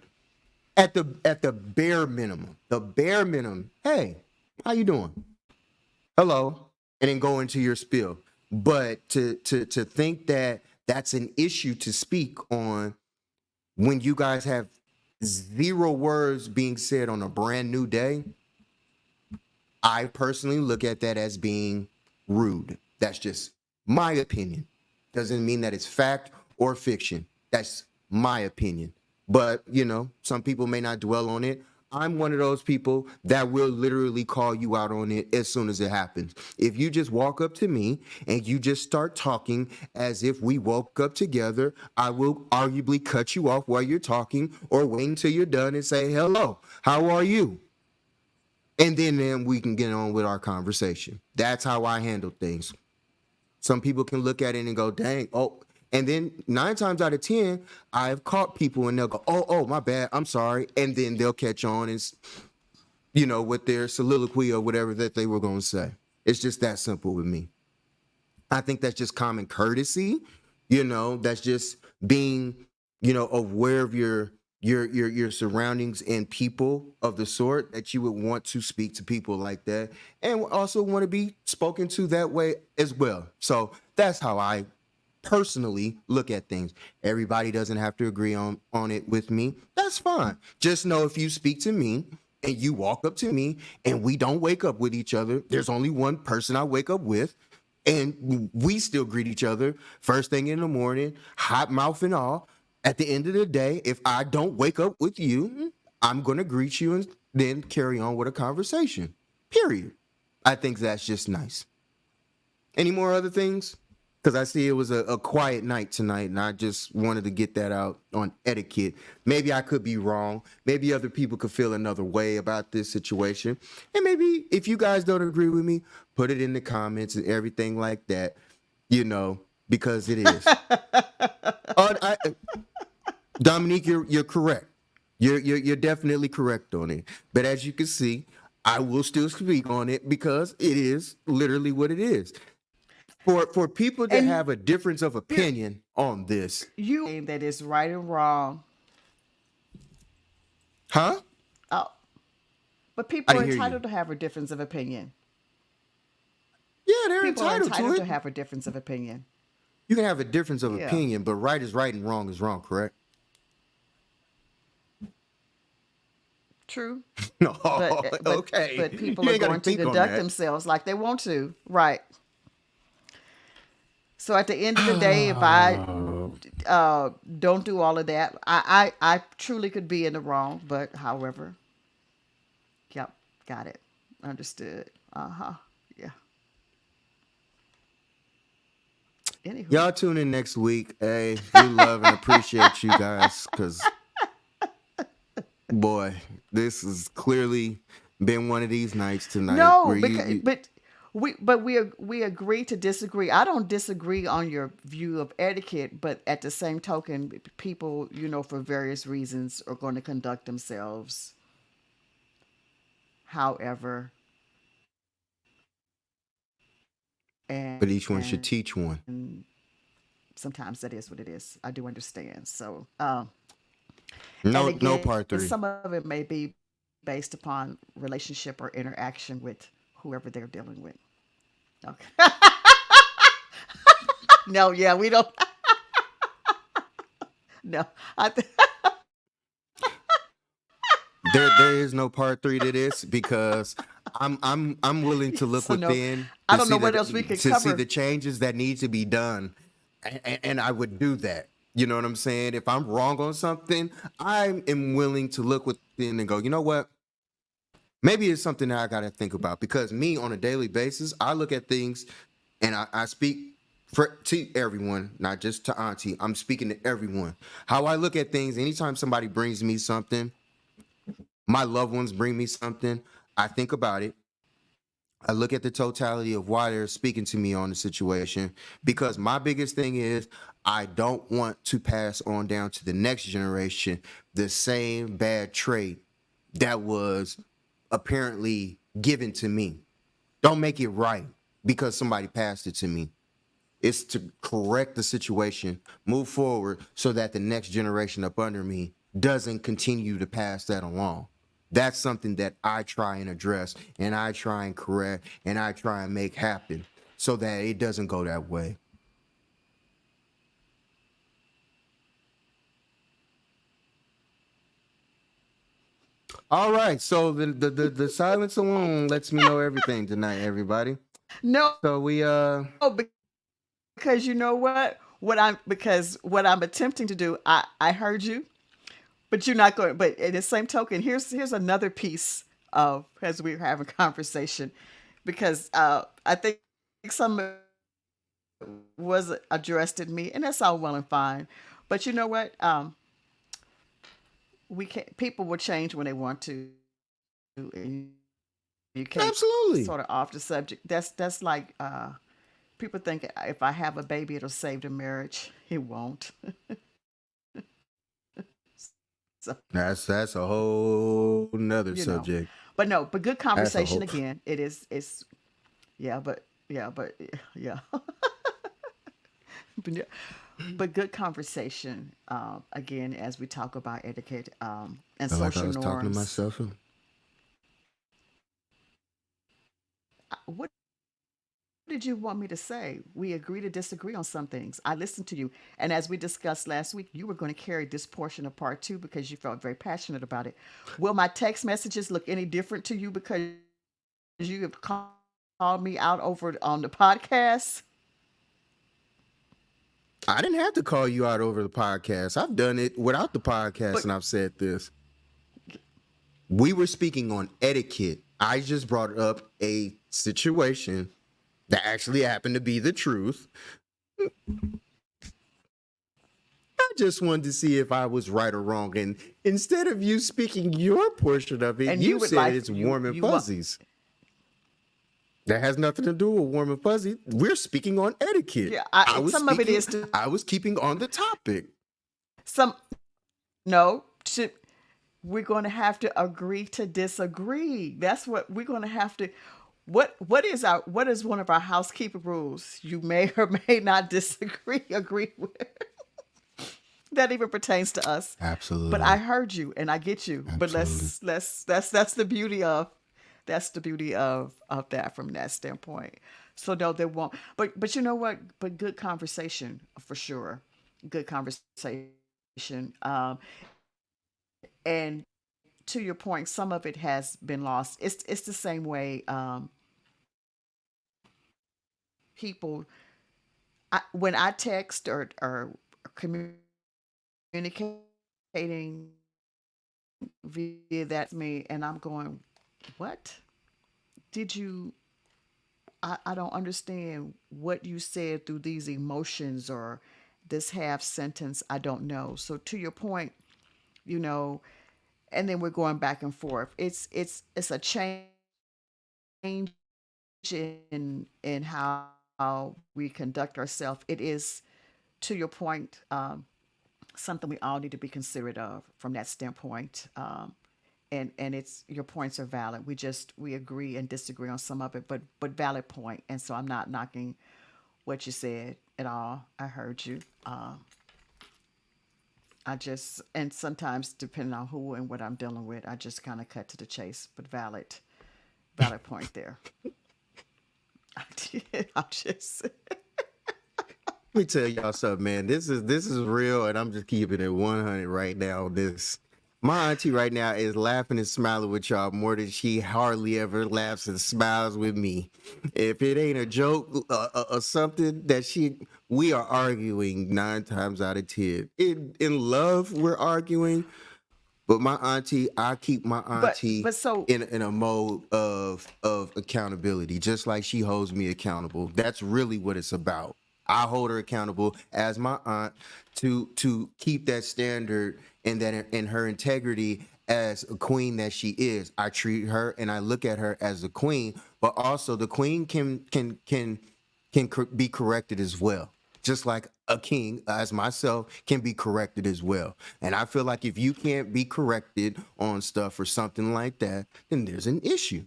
At the bare minimum. The bare minimum. Hey, how you doing? Hello, and then go into your spiel. But to think that that's an issue to speak on when you guys have zero words being said on a brand new day, I personally look at that as being rude. That's just my opinion. Doesn't mean that it's fact or fiction. That's my opinion. But, some people may not dwell on it. I'm one of those people that will literally call you out on it as soon as it happens. If you just walk up to me and you just start talking as if we woke up together, I will arguably cut you off while you're talking or wait until you're done and say, hello, how are you? And then we can get on with our conversation. That's how I handle things. Some people can look at it and go, dang, oh. And then 9 times out of 10, I've caught people and they'll go, oh, my bad, I'm sorry. And then they'll catch on and, with their soliloquy or whatever that they were going to say. It's just that simple with me. I think that's just common courtesy. That's just being, aware of your surroundings and people of the sort that you would want to speak to people like that and also want to be spoken to that way as well. So that's how I personally look at things. Everybody doesn't have to agree on it with me. That's fine. Just know if you speak to me and you walk up to me and we don't wake up with each other, there's only one person I wake up with, and we still greet each other first thing in the morning, hot mouth and all. At the end of the day, if I don't wake up with you, I'm going to greet you and then carry on with a conversation. Period. I think that's just nice. Any more other things? Because I see it was a quiet night tonight, and I just wanted to get that out on etiquette. Maybe I could be wrong. Maybe other people could feel another way about this situation. And maybe if you guys don't agree with me, put it in the comments and everything like that, you know, because it is. I, Dominique, you're correct. You're definitely correct on it. But as you can see, I will still speak on it because it is literally what it is. For people to And have a difference of you opinion on this, that is right and wrong. huh? Oh, but I people are didn't hear you. entitled to have a difference of opinion. Yeah, they're People are entitled to entitled to it. have a difference of opinion. You can have a difference of Yeah, opinion, but right is right and wrong is wrong, correct? true. No, But okay. people You are ain't got to going to think on conduct that. themselves like they want to, right? So at the end of the day, if I don't do all of that, I truly could be in the wrong. But however, yep, got it, understood. Uh huh. Yeah. Anywho, Y'all tune in next week. Hey, we love and appreciate you guys because, boy, this has clearly been one of these nights tonight no, where because you we agree to disagree. I don't disagree on your view of etiquette, but at the same token, people, for various reasons, are going to conduct themselves however, but each one should and teach one. sometimes that is what it is. I do understand. So, and No again, part some three. of it may be based upon relationship or interaction with whoever they're dealing with. Okay. No, yeah, we don't. No, I. There is no part three to this because I'm willing to look So no, within I don't know what else we could to see the cover. changes that need to be done, and I would do that. You know what I'm saying? If I'm wrong on something, I am willing to look within and go, you know what? Maybe it's something that I got to think about because me on a daily basis, I look at things and I speak to everyone, not just to Auntie. I'm speaking to everyone. How I look at things, anytime somebody brings me something, my loved ones bring me something, I think about it. I look at the totality of why they're speaking to me on the situation because my biggest thing is I don't want to pass on down to the next generation the same bad trait that was apparently given to me. Don't make it right because somebody passed it to me. It's to correct the situation, move forward so that the next generation up under me doesn't continue to pass that along. That's something that I try and address and I try and correct and I try and make happen so that it doesn't go that way. All right. So the silence alone lets me know everything tonight, everybody. No, So we because you know what? Because what I'm attempting to do, I heard you, but you're not going. But in the same token, here's another piece of as we're having conversation, because I think some was addressed at me, and that's all well and fine. But you know what? We can People will change when they want to, and you can't absolutely. sort of off the subject. That's like people think if I have a baby, it'll save the marriage. It won't. So That's a whole nother you know, subject. but no, but good That's a conversation whole again. It is. It's yeah, but yeah, but yeah, but, yeah. But good conversation again as we talk about etiquette and felt like I social was talking to norms. myself. What did you want me to say? We agree to disagree on some things. I listened to you. And as we discussed last week, you were going to carry this portion of part two because you felt very passionate about it. Will my text messages look any different to you because you have called me out over on the podcast? I didn't have to call you out over the podcast. I've done it without the podcast, But and I've said this. We were speaking on etiquette. I just brought up a situation that actually happened to be the truth. I just wanted to see if I was right or wrong. And instead of you speaking your portion of it, and you you would said like it's you warm and you want fuzzies. That has nothing to do with warm and fuzzy. We're speaking on etiquette. yeah, I was some of it speaking, is to I was keeping on the topic. some no to we're going to have to agree to disagree. That's what we're going to have to. What is one of our housekeeping rules? You may or may not disagree, agree with. That even pertains to us. But I Absolutely. heard you and I get you. But Absolutely. that's the beauty of that from that standpoint. So no, they won't. But you know what? But good conversation for sure. Good conversation. And to your point, some of it has been lost. It's the same way people when I text or communicating via that me, and I'm going, what did you? I don't understand what you said through these emotions or this half sentence. I don't know. So to your point, you know, and then we're going back and forth. It's a change in how we conduct ourselves. It is, to your point, something we all need to be considerate of from that standpoint. And it's your points are valid. We agree and disagree on some of it, but valid point. And so I'm not knocking what you said at all. I heard you. I just and sometimes depending on who and what I'm dealing with, I just kind of cut to the chase. But valid point there. I'm just Let me tell y'all something, man. This is real, and I'm just keeping it 100 right now. This my auntie right now is laughing and smiling with y'all more than she hardly ever laughs and smiles with me. If it ain't a joke or something that we are arguing 9 times out of 10. In love, we're arguing, but my auntie, I keep my but auntie so in a mode of accountability, just like she holds me accountable. That's really what it's about. I hold her accountable as my aunt to keep that standard and that in her integrity as a queen that she is. I treat her and I look at her as a queen, but also the queen can be corrected as well, just like a king as myself can be corrected as well. And I feel like if you can't be corrected on stuff or something like that, then there's an issue.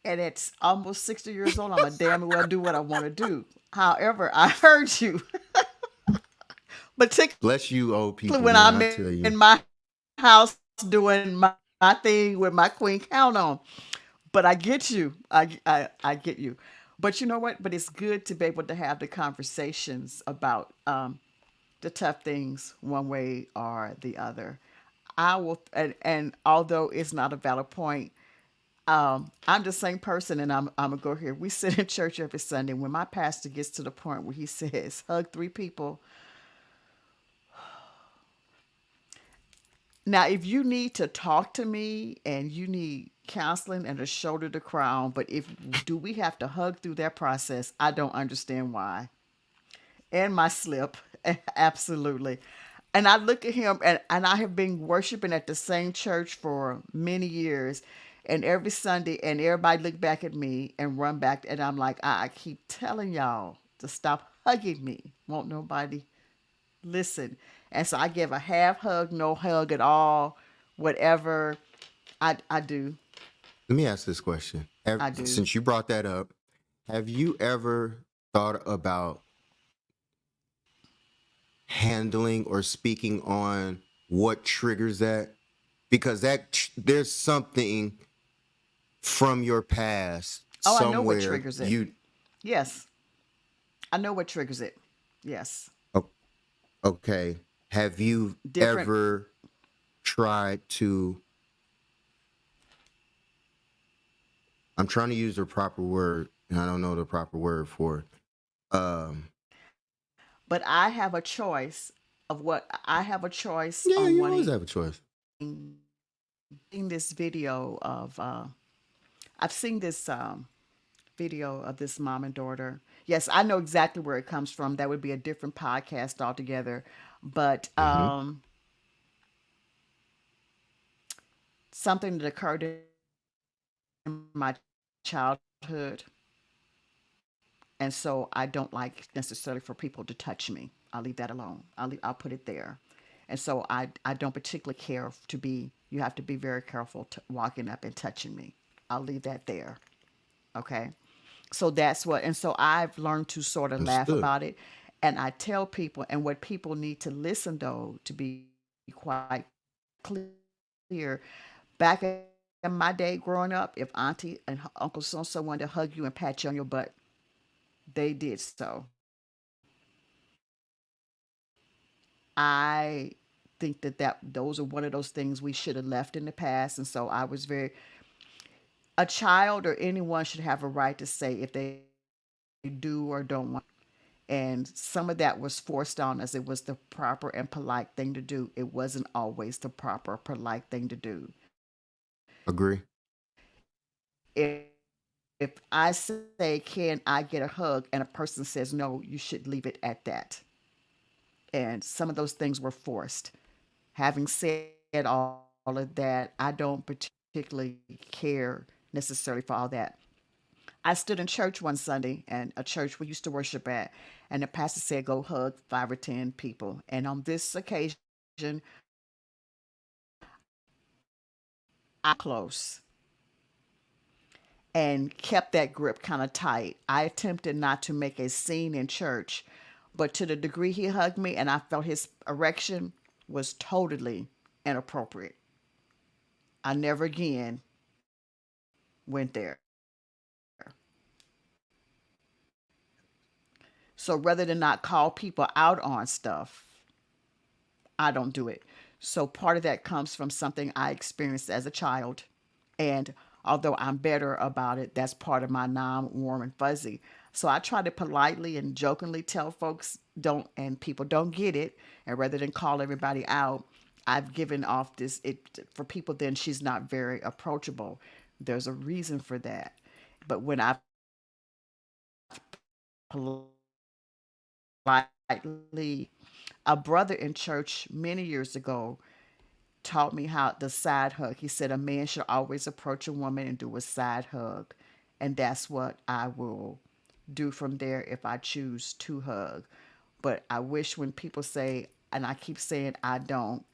and at almost 60 years old, I'm a damn well do what I want to do. However, I heard you, particularly Bless you old people, when man, I'm I tell in you. my house doing my thing with my queen count on. But I get you. I get you. But you know what? But it's good to be able to have the conversations about the tough things one way or the other. I will, and although it's not a valid point, I'm the same person, and I'm gonna go here. We sit in church every Sunday. When my pastor gets to the point where he says, "Hug 3 people." Now, if you need to talk to me and you need counseling and a shoulder to cry on, but if do we have to hug through that process? I don't understand why. And my slip, absolutely. And I look at him, and I have been worshiping at the same church for many years. And every Sunday, and everybody look back at me and run back, and I'm like, I keep telling y'all to stop hugging me. Won't nobody listen. And so I give a half hug, no hug at all, whatever. I do. Let me ask this question. I do. Since you brought that up, have you ever thought about handling or speaking on what triggers that? because there's something from your past Oh, I know what somewhere triggers it. you. Yes, I know what triggers it. Yes, o- Okay, have you different. ever tried to, I'm trying to use the proper word and I don't know the proper word for it. But I have a choice of what I have a choice Yeah, on you always wanting. have a choice. Seen this video of I've seen this video of this mom and daughter. Yes, I know exactly where it comes from. That would be a different podcast altogether. But Hmm. something that occurred in my childhood, and so I don't like necessarily for people to touch me. I'll leave that alone. I'll put it there. And so I don't particularly care to be. You have to be very careful to walking up and touching me. I'll leave that there. Okay. So that's what, and so I've learned to sort of laugh Understood. about it. And I tell people, and what people need to listen though, to be quite clear, back in my day growing up, if auntie and uncle so and so wanted to hug you and pat you on your butt, they did so. I think that those are one of those things we should have left in the past. And so I was very, a child or anyone should have a right to say if they do or don't want to. And some of that was forced on us. It was the proper and polite thing to do. It wasn't always the proper, polite thing to do. Agree. If I say, can I get a hug? And a person says no, you should leave it at that. And some of those things were forced. Having said all of that, I don't particularly care necessarily for all that. I stood in church one Sunday and a church we used to worship at, and the pastor said, go hug 5 or 10 people. And on this occasion, I close and kept that grip kind of tight. I attempted not to make a scene in church, but to the degree he hugged me and I felt his erection was totally inappropriate. I never again went there. So rather than not call people out on stuff, I don't do it. So part of that comes from something I experienced as a child. And although I'm better about it, that's part of my non warm and fuzzy. So I try to politely and jokingly tell folks don't, and people don't get it. And rather than call everybody out, I've given off this it for people. Then she's not very approachable. There's a reason for that. But when I've politely, a brother in church many years ago taught me how the side hug. He said a man should always approach a woman and do a side hug. And that's what I will do from there if I choose to hug. But I wish when people say, and I keep saying I don't,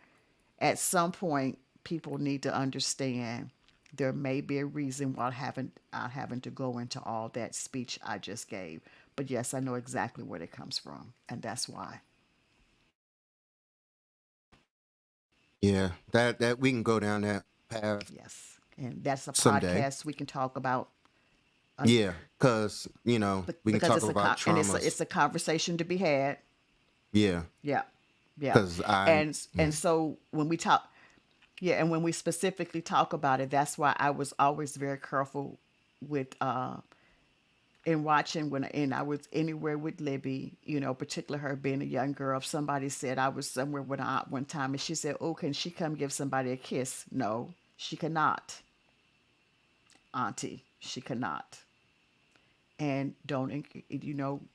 at some point people need to understand there may be a reason why I having to go into all that speech I just gave. But yes, I know exactly where it comes from, and that's why. Yeah, that we can go down that path Yes, and that's a someday. podcast we can talk about Yeah, because we can because talk about and it's traumas. a conversation to be had. Yeah, Yeah, yeah, because I and so when we talk, yeah, and when we specifically talk about it, that's why I was always very careful with in watching when and I was anywhere with Libby, particularly her being a young girl. If somebody said I was somewhere with her aunt one time and she said, "Oh, can she come give somebody a kiss?" No, she cannot, Auntie. She cannot. And don't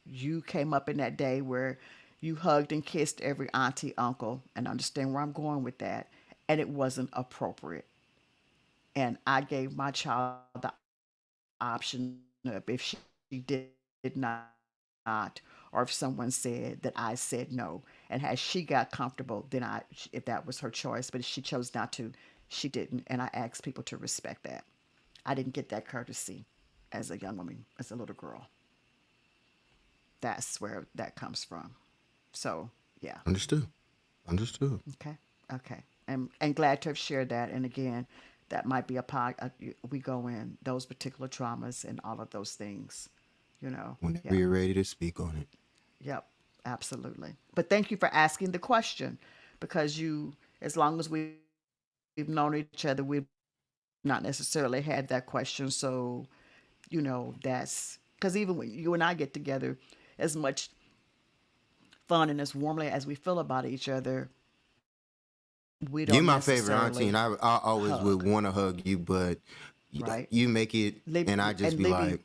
you came up in that day where you hugged and kissed every auntie, uncle, and understand where I'm going with that, and it wasn't appropriate. And I gave my child the option of if she did not, or if someone said that I said no, and had she got comfortable, then if that was her choice. But if she chose not to, she didn't, and I asked people to respect that. I didn't get that courtesy as a young woman, as a little girl. That's where that comes from. So, yeah. understood. Understood. Okay. Okay. And glad to have shared that. And again, that might be a pod. We go in those particular traumas and all of those things. You know, Whenever yeah, you're ready to speak on it. yep, absolutely. But thank you for asking the question, because as long as we've known each other, we've not necessarily had that question. So, that's because even when you and I get together, as much fun and as warmly as we feel about each other, we You don't my favorite auntie, necessarily and I always would hug, want to hug you, but right? you make it, and I just And be Libby, like,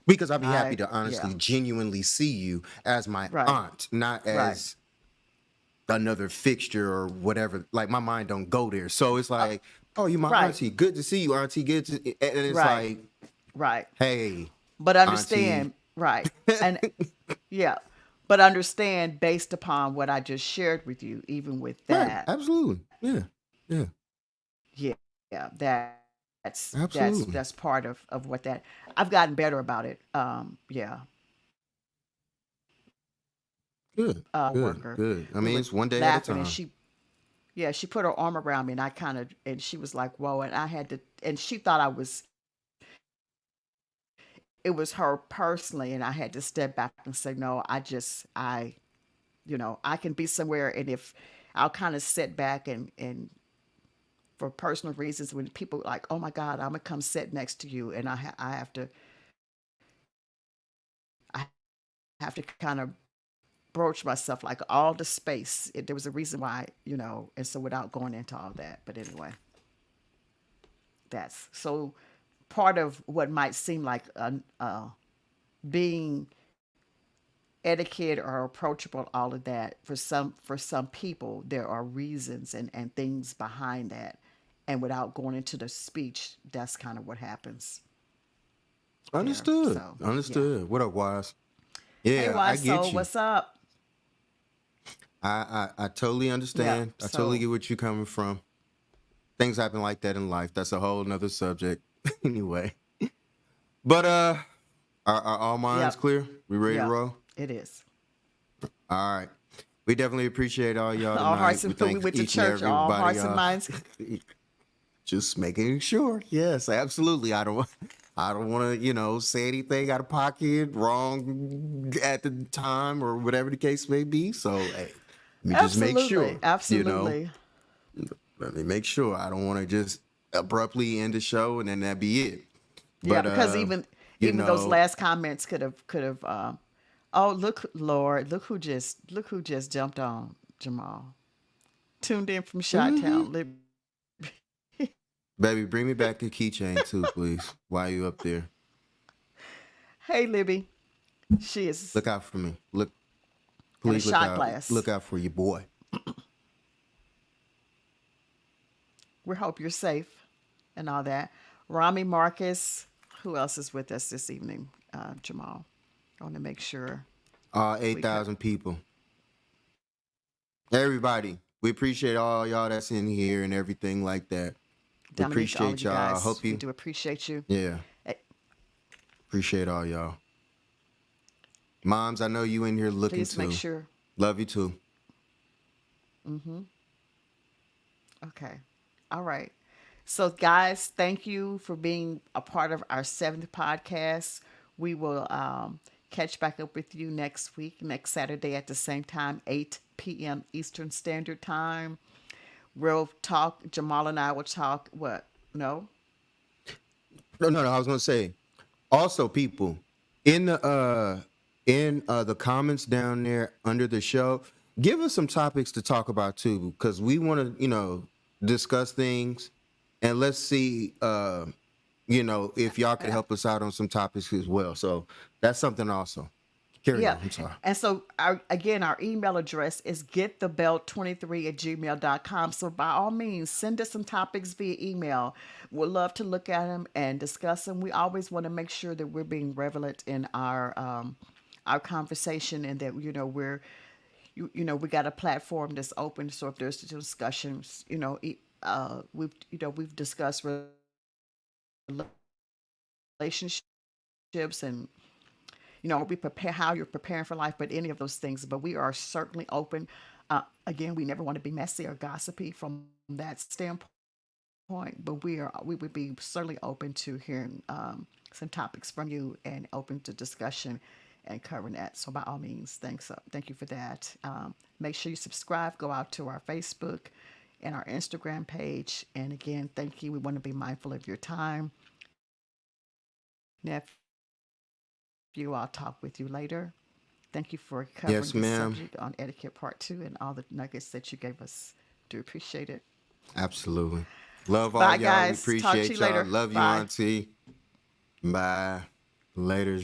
because I'd be I happy to yeah, honestly, genuinely see you as my right, aunt, not right, as another fixture or whatever. Like my mind don't go there. So it's uh, like, oh, you my right, auntie. Good to see you, auntie. Good to, and it's right, like, right. hey, But auntie. understand, right, and yeah, but understand based upon what I just shared with you, even with Right. that, Absolutely. Yeah. Yeah. yeah, that's part Absolutely. of what that. I've gotten better about it. Yeah, Good. Good. worker, Good. I we mean, were it's one day at a laughing, and time. she put her arm around me, and I kind of, and she was like, "Whoa!" And I had to, and she thought it was her personally, and I had to step back and say, "No, I can be somewhere, and if I'll kind of sit back and for personal reasons, when people are like, oh my God, I'm gonna come sit next to you, and I have to, I have to kind of broach myself like all the space. There was a reason why, and so without going into all that, but anyway, that's so part of what might seem like being etiquette or approachable, all of that. For some people, there are reasons and things behind that, and without going into the speech, that's kind of what happens there. Understood. So yeah. Understood. What up, Wise? Hey, Yeah, I why get so? you. What's up? I totally Yeah. understand. I totally So get what you're coming from. Things happen like that in life. That's a whole nother subject. Anyway. But are all minds yep, clear? We ready to yep. roll? It is. All right. We definitely appreciate all y'all All tonight. hearts We and we thank went to each and church. All everybody. hearts and minds. Just making sure. Yes, absolutely. I don't want to, say anything out of pocket, wrong at the time, or whatever the case may be. So, hey, let me just make Absolutely, sure, absolutely. let me make sure. I don't want to just abruptly end the show and then that be it. Yeah, But, because even those last comments could have. Oh, look, Lord, look who just jumped on Jamal. Tuned in from hmm Chi-Town. baby, bring me back a keychain too, please. While you up there, Hey, Libby. She is look out for me. Look, in a please look shot out. glass. Look out for your boy. We hope you're safe and all that. Rami Marcus. Who else is with us this evening? Jamal. I want to make sure Eight we could. thousand people. Everybody, we appreciate all y'all that's in here and everything like that. We Dominique, all of appreciate you y'all. I guys, hope we you, do appreciate you. yeah, Eh, appreciate all y'all. Moms, I know you in here looking Please make too. sure. Love you too. Okay. All right. So, guys, thank you for being a part of our seventh podcast. We will catch back up with you next week, next Saturday at the same time, 8 p.m. Eastern Standard Time. We'll talk, Jamal and I will talk. What? No? No, no, no. I was gonna say also, people in the comments down there under the show, give us some topics to talk about too, because we want to discuss things, and let's see if y'all could Yeah. help us out on some topics as well. So that's something also. Carry Yeah. on. I'm sorry. And so, our email address is getthebelt23@gmail.com. So, by all means, send us some topics via email. We'd love to look at them and discuss them. We always want to make sure that we're being relevant in our conversation, and that, we got a platform that's open. So, if there's discussions, we've discussed relationships and we prepare how you're preparing for life, but any of those things. But we are certainly open. Again, we never want to be messy or gossipy from that standpoint, but we would be certainly open to hearing some topics from you and open to discussion and covering that. So by all means, thank you for that. Make sure you subscribe. Go out to our Facebook and our Instagram page. And again, thank you. We want to be mindful of your time. Nephew, I'll talk with you later. Thank you for covering this subject on Yes, Etiquette Part ma'am. 2 and all the nuggets that you gave us. Do appreciate it. Absolutely. Bye, Love all guys. y'all. We Talk to you appreciate later. y'all. Love you, Bye. Auntie. Bye. Later.